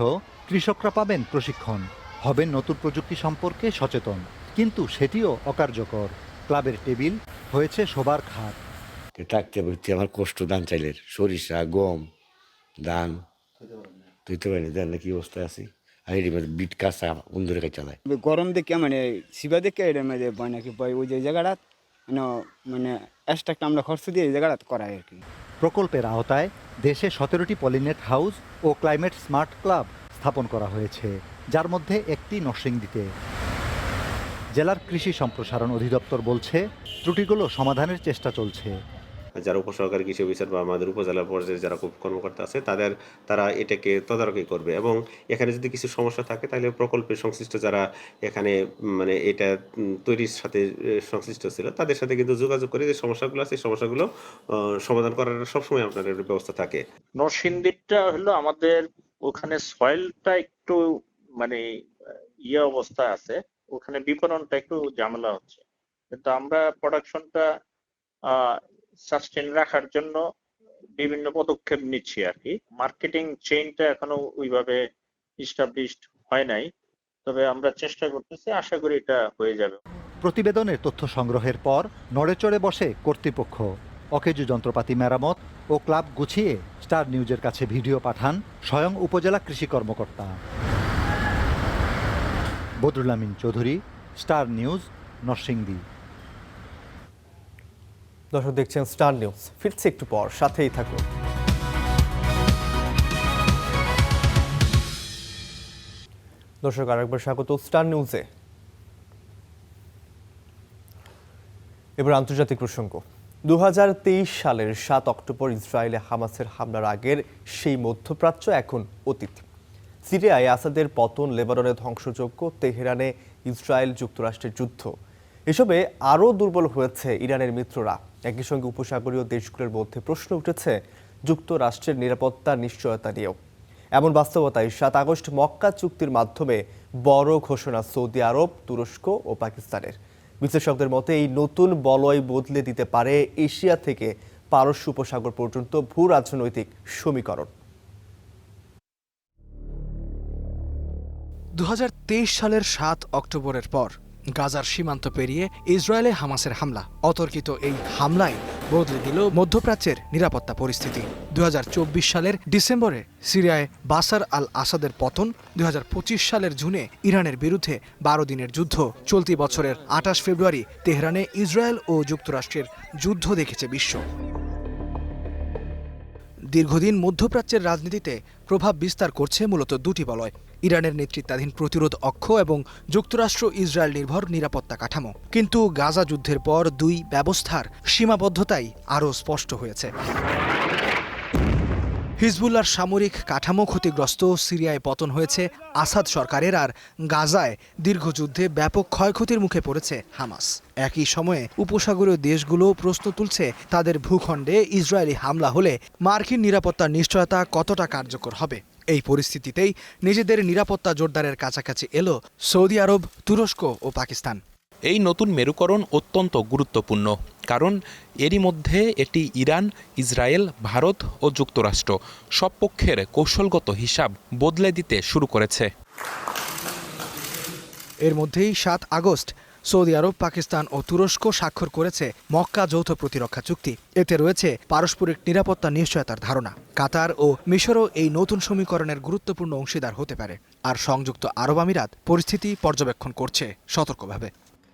কৃষকরা পাবেন প্রশিক্ষণ, হবেন নতুন প্রযুক্তি সম্পর্কে সচেতন। কিন্তু সেটিও অকার্যকর। ক্লাবের টেবিল হয়েছে শোবার খাট। ট্রাক্টর ভর্তি আমার কষ্ট ধান চাইলের, সরিষা, গম, ধান তুইতে পারিনি, দেন না কি অবস্থায় আছি। আর এর মধ্যে বিট কাজ বন্ধুরে কাজ চালায়। গরম দেখে মানে শিবা দেখে এর মধ্যে বয় নাকি বয় ওই যে জায়গাটা মানে এক্সট্রা আমরা খরচ দিয়ে এই জায়গাটা করায় আর কি। প্রকল্পের আওতায় দেশে 17টি পলিনেট হাউস ও ক্লাইমেট স্মার্ট ক্লাব স্থাপন করা হয়েছে, যার মধ্যে একটি নরসিংদীতে। জেলার কৃষি সম্প্রসারণ অধিদপ্তর বলছে ত্রুটিগুলো সমাধানের চেষ্টা চলছে। যারা উপসহকারী কৃষি অফিসার বা আমাদের উপজেলা পর্যায়ে যারা কর্মকর্তা আছে তারা এটাকে তদারকি করবে, এবং এখানে যদি কিছু সমস্যা থাকে তাহলে প্রকল্পের সংশ্লিষ্ট যারা এখানে মানে এটা তৈরির সাথে সংশ্লিষ্ট ছিল তাদের সাথে কিন্তু যোগাযোগ করে যে সমস্যাগুলো আছে সেই সমস্যাগুলো সমাধান করার সবসময় আপনাদের ব্যবস্থা থাকে। নরসিংদীটা হলো আমাদের ওখানে সয়েলটা একটু মানে অবস্থায় আছে, ওখানে বিপণনটা একটু ঝামেলা হচ্ছে, কিন্তু আমরা প্রোডাকশনটা সাস্টেন রাখার জন্য বিভিন্ন পদক্ষেপ নিচ্ছি আর কি। মার্কেটিং চেইনটা এখনো ওইভাবে এস্টাবলিশড হয় নাই, তবে আমরা চেষ্টা করতেছি, আশা করি এটা হয়ে যাবে। প্রতিবেদনের তথ্য সংগ্রহের পর নড়েচড়ে বসে কর্তৃপক্ষ। অকেজো যন্ত্রপাতি মেরামত ও ক্লাব গুছিয়ে স্টার নিউজের কাছে ভিডিও পাঠান স্বয়ং উপজেলা কৃষি কর্মকর্তা। বদরুল আমিন চৌধুরী, স্টার নিউজ, নরসিংদী। দর্শক দেখছেন স্টার নিউজ, ফিরছে একটু পর, সাথেই থাকুন। দর্শক আরেকবার স্বাগত স্টার নিউজে। এবার আন্তর্জাতিক প্রসঙ্গ। 2023 সালের 7 অক্টোবর ইসরায়েলে হামাসের হামলার আগের সেই মধ্যপ্রাচ্য এখন অতীত। সিরিয়ায় আসাদের পতন, লেবাননে ধ্বংসযজ্ঞ, তেহরানে ইসরায়েল যুক্তরাষ্ট্রের যুদ্ধ, এসবে আরও দুর্বল হয়েছে ইরানের মিত্ররা। একই সঙ্গে উপসাগরীয় দেশগুলোর মধ্যে প্রশ্ন উঠেছে যুক্তরাষ্ট্রের নিরাপত্তা নিশ্চয়তা নিয়েও। এমন বাস্তবতায় 7 আগস্ট মক্কা চুক্তির মাধ্যমে বড় ঘোষণা সৌদি আরব, তুরস্ক ও পাকিস্তানের। বিশ্লেষকদের মতে এই নতুন বলয় বদলে দিতে পারে এশিয়া থেকে পারস্য উপসাগর পর্যন্ত ভূ রাজনৈতিক সমীকরণ। 2023 সালের 7 অক্টোবরের পর গাজার সীমান্ত পেরিয়ে ইসরায়েলে হামাসের হামলা। অতর্কিত এই হামলায় বদলে দিল মধ্যপ্রাচ্যের নিরাপত্তা পরিস্থিতি। 2024 সালের ডিসেম্বরে সিরিয়ায় বাশার আল আসাদের পতন, 2025 সালের জুনে ইরানের বিরুদ্ধে 12 দিনের যুদ্ধ, চলতি বছরের 28 ফেব্রুয়ারি তেহরানে ইসরায়েল ও যুক্তরাষ্ট্রের যুদ্ধ দেখেছে বিশ্ব। দীর্ঘদিন মধ্যপ্রাচ্যের রাজনীতিতে প্রভাব বিস্তার করছে মূলত দুটি বলয়, ইরানের নেতৃত্বাধীন প্রতিরোধ অক্ষ এবং যুক্তরাষ্ট্র ইসরায়েল নির্ভর নিরাপত্তা কাঠামো। কিন্তু গাজা যুদ্ধের পর দুই ব্যবস্থার সীমাবদ্ধতাই আরও স্পষ্ট হয়েছে। হিজবুল্লাহর সামরিক কাঠামো ক্ষতিগ্রস্ত, সিরিয়ায় পতন হয়েছে আসাদ সরকারের, আর গাজায় দীর্ঘযুদ্ধে ব্যাপক ক্ষয়ক্ষতির মুখে পড়েছে হামাস। একই সময়ে উপসাগরীয় দেশগুলো প্রশ্ন তুলছে তাদের ভূখণ্ডে ইসরায়েলি হামলা হলে মার্কিন নিরাপত্তার নিশ্চয়তা কতটা কার্যকর হবে। এই পরিস্থিতিতেই নিজেদের নিরাপত্তা জোরদারের কাছাকাছি এলো সৌদি আরব, তুরস্ক ও পাকিস্তান। এই নতুন মেরুকরণ অত্যন্ত গুরুত্বপূর্ণ, কারণ এরই মধ্যে এটি ইরান, ইসরায়েল, ভারত ও যুক্তরাষ্ট্র সব পক্ষের কৌশলগত হিসাব বদলে দিতে শুরু করেছে। এর মধ্যেই 7 আগস্ট সৌদি আরব, পাকিস্তান ও তুরস্ক স্বাক্ষর করেছে মক্কা যৌথ প্রতিরক্ষা চুক্তি। এতে রয়েছে পারস্পরিক নিরাপত্তা নিশ্চয়তার ধারণা। কাতার ও মিশরও এই নতুন সমীকরণের গুরুত্বপূর্ণ অংশীদার হতে পারে। আর সংযুক্ত আরব আমিরাত পরিস্থিতি পর্যবেক্ষণ করছে সতর্কভাবে।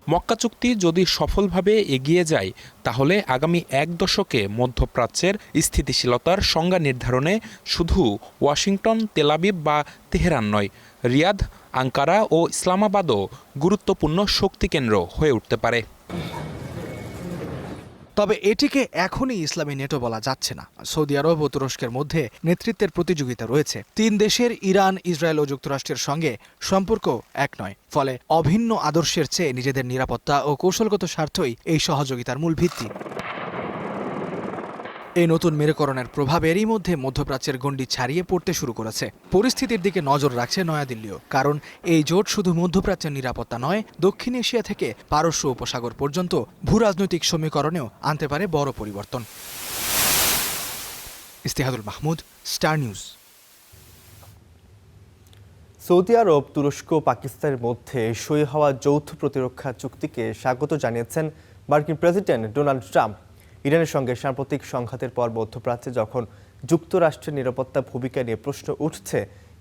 মক্কা চুক্তি যদি সফলভাবে এগিয়ে যায় তাহলে আগামী 1 দশকে মধ্যপ্রাচ্যের স্থিতিশীলতার সংজ্ঞা নির্ধারণে শুধু ওয়াশিংটন, তেলাবিব বা তেহরান নয়, রিয়াদ, আঙ্কারা ও ইসলামাবাদও গুরুত্বপূর্ণ শক্তিকেন্দ্র হয়ে উঠতে পারে। তবে এটিকে এখনই ইসলামী নেটো বলা যাচ্ছে না। সৌদি আরব ও তুরস্কের মধ্যে নেতৃত্বের প্রতিযোগিতা রয়েছে। 3 দেশের ইরান, ইসরায়েল ও যুক্তরাষ্ট্রের সঙ্গে সম্পর্ক এক নয়, ফলে অভিন্ন আদর্শের চেয়ে নিজেদের নিরাপত্তা ও কৌশলগত স্বার্থই এই সহযোগিতার মূল ভিত্তি। এই নতুন মেরুকরণের প্রভাব এরই মধ্যে মধ্যপ্রাচ্যের গণ্ডি ছাড়িয়ে পড়তে শুরু করেছে। পরিস্থিতির দিকে নজর রাখছে নয়াদিল্লিও, কারণ এই জোট শুধু মধ্যপ্রাচ্যের নিরাপত্তা নয়, দক্ষিণ এশিয়া থেকে পারস্য উপসাগর পর্যন্ত ভূরাজনৈতিক সমীকরণেও আনতে পারে বড় পরিবর্তন। ইস্তেহাদুল মাহমুদ, স্টার নিউজ। সৌদি আরব, তুরস্ক, পাকিস্তানের মধ্যে সই হওয়া যৌথ প্রতিরক্ষা চুক্তিকে স্বাগত জানিয়েছেন মার্কিন প্রেসিডেন্ট ডোনাল্ড ট্রাম্প। ইরানের সঙ্গে সাম্প্রতিক সংঘাতের পর মধ্যপ্রাচ্যে যখন যুক্তরাষ্ট্রের নিরাপত্তা ভূমিকা নিয়ে প্রশ্ন উঠছে,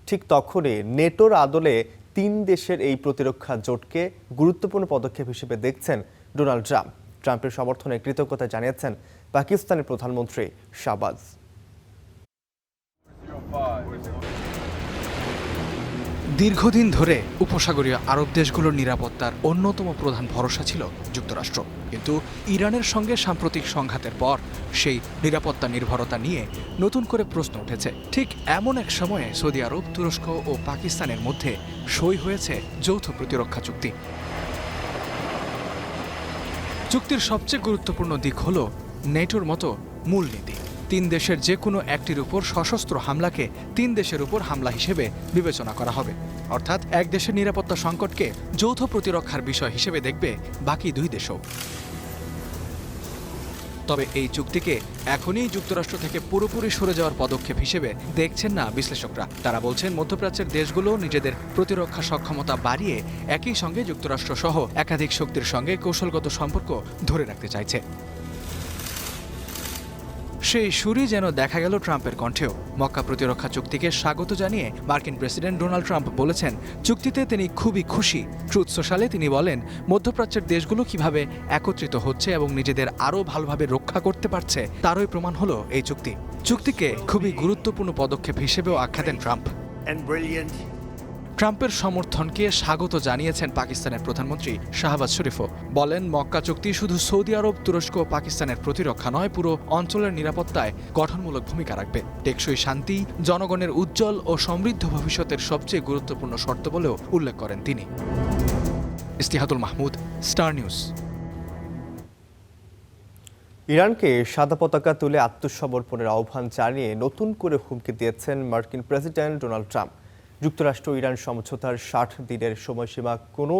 ঠিক তখনই নেটোর আদলে 3 দেশের এই প্রতিরক্ষা জোটকে গুরুত্বপূর্ণ পদক্ষেপ হিসেবে দেখছেন ডোনাল্ড ট্রাম্প। ট্রাম্পের সমর্থনে কৃতজ্ঞতা জানিয়েছেন পাকিস্তানের প্রধানমন্ত্রী শাহবাজ। দীর্ঘদিন ধরে উপসাগরীয় আরব দেশগুলোর নিরাপত্তার অন্যতম প্রধান ভরসা ছিল যুক্তরাষ্ট্র, কিন্তু ইরানের সঙ্গে সাম্প্রতিক সংঘাতের পর সেই নিরাপত্তা নির্ভরতা নিয়ে নতুন করে প্রশ্ন উঠেছে। ঠিক এমন এক সময়ে সৌদি আরব, তুরস্ক ও পাকিস্তানের মধ্যে সই হয়েছে যৌথ প্রতিরক্ষা চুক্তি। চুক্তির সবচেয়ে গুরুত্বপূর্ণ দিক হল নেটোর মতো মূলনীতি। 3 দেশের যে কোনো একটির উপর সশস্ত্র হামলাকে 3 দেশের উপর হামলা হিসেবে বিবেচনা করা হবে, অর্থাৎ এক দেশের নিরাপত্তা সংকটকে যৌথ প্রতিরক্ষার বিষয় হিসেবে দেখবে বাকি 2 দেশও। তবে এই চুক্তিকে এখনই যুক্তরাষ্ট্র থেকে পুরোপুরি সরে যাওয়ার পদক্ষেপ হিসেবে দেখছেন না বিশ্লেষকরা। তারা বলছেন, মধ্যপ্রাচ্যের দেশগুলো নিজেদের প্রতিরক্ষা সক্ষমতা বাড়িয়ে একই সঙ্গে যুক্তরাষ্ট্র সহ একাধিক শক্তির সঙ্গে কৌশলগত সম্পর্ক ধরে রাখতে চাইছে। সেই সুরই যেন দেখা গেল ট্রাম্পের কণ্ঠেও। মক্কা প্রতিরক্ষা চুক্তিকে স্বাগত জানিয়ে মার্কিন প্রেসিডেন্ট ডোনাল্ড ট্রাম্প বলেছেন, চুক্তিতে তিনি খুবই খুশি। ট্রুথ সোশ্যালে তিনি বলেন, মধ্যপ্রাচ্যের দেশগুলো কিভাবে একত্রিত হচ্ছে এবং নিজেদের আরও ভালোভাবে রক্ষা করতে পারছে তারই প্রমাণ হলো এই চুক্তি। চুক্তিকে খুবই গুরুত্বপূর্ণ পদক্ষেপ হিসেবেও আখ্যা দেন ট্রাম্প। ট্রাম্পের সমর্থনকে স্বাগত জানিয়েছেন পাকিস্তানের প্রধানমন্ত্রী শাহবাজ শরীফও। বলেন, মক্কা চুক্তি শুধু সৌদি আরব, তুরস্ক ও পাকিস্তানের প্রতিরক্ষা নয়, পুরো অঞ্চলের নিরাপত্তায় গঠনমূলক ভূমিকা রাখবে। টেকসই শান্তি, জনগণের উজ্জ্বল ও সমৃদ্ধ ভবিষ্যতের সবচেয়ে গুরুত্বপূর্ণ শর্ত বলেও উল্লেখ করেন তিনি। ইস্তিহাদুল মাহমুদ, স্টার নিউজ। ইরানকে সাদা পতাকা তুলে আত্মসমর্পণের আহ্বান জানিয়ে নতুন করে হুমকি দিয়েছেন মার্কিন প্রেসিডেন্ট ডোনাল্ড ট্রাম্প। যুক্তরাষ্ট্র ইরান সমঝোতার 60 দিনের সময়সীমা কোনো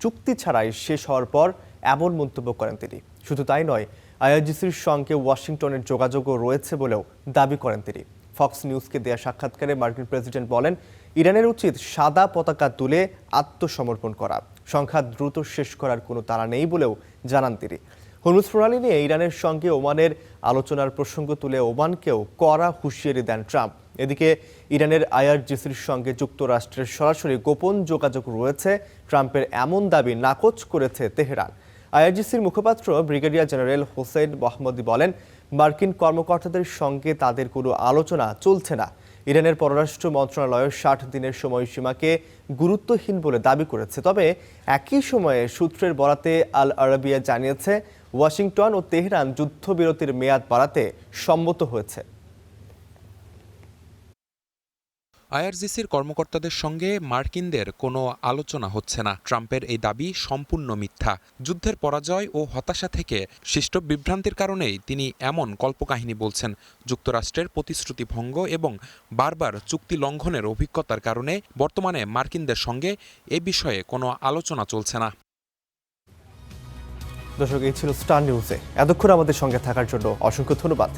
চুক্তি ছাড়াই শেষ হওয়ার পর এমন মন্তব্য করেন তিনি। শুধু তাই নয়, আইআরজিসির সঙ্গে ওয়াশিংটনের যোগাযোগও রয়েছে বলেও দাবি করেন তিনি। ফক্স নিউজকে দেয়া সাক্ষাৎকারে মার্কিন প্রেসিডেন্ট বলেন, ইরানের উচিত সাদা পতাকা তুলে আত্মসমর্পণ করা, সংঘাত দ্রুত শেষ করার কোনো তাড়া নেই বলেও জানান তিনি। হরমুজ প্রণালী নিয়ে ইরানের সঙ্গে ওমানের আলোচনার প্রসঙ্গ তুলে ওমানকেও কড়া হুঁশিয়ারি দেন ট্রাম্প। এদিকে ইরানের আইআরজিসির সঙ্গে যুক্তরাষ্ট্রের সরাসরি গোপন যোগাযোগ রয়েছে, ট্রাম্পের এমন দাবি নাকচ করেছে তেহরান। আইআরজিসির মুখপাত্র ব্রিগেডিয়ার জেনারেল হোসেন মোহাম্মদী বলেন, মার্কিন কর্মকর্তাদের সঙ্গে তাদের কোনো আলোচনা চলছে না। ইরানের পররাষ্ট্র মন্ত্রণালয় 60 দিনের সময়সীমাকে গুরুত্বহীন বলে দাবি করেছে। তবে একই সময়ে সূত্রের বরাতে আল আরাবিয়া জানিয়েছে, ওয়াশিংটন ও তেহরান যুদ্ধবিরতির মেয়াদ বাড়াতে সম্মত হয়েছে। আইআরজিসির কর্মকর্তাদের সঙ্গে মার্কিনদের কোনো আলোচনা হচ্ছে না। ট্রাম্পের এই দাবি সম্পূর্ণ মিথ্যা। যুদ্ধের পরাজয় ও হতাশা থেকে সৃষ্ট বিভ্রান্তির কারণেই তিনি এমন কল্পকাহিনী বলছেন। যুক্তরাষ্ট্রের প্রতিশ্রুতি ভঙ্গ এবং বারবার চুক্তি লঙ্ঘনের অভিজ্ঞতার কারণে বর্তমানে মার্কিনদের সঙ্গে এ বিষয়ে কোনো আলোচনা চলছে না। দর্শক, এই ছিল স্টার নিউজে। এতক্ষণ আমাদের সঙ্গে থাকার জন্য অসংখ্য ধন্যবাদ।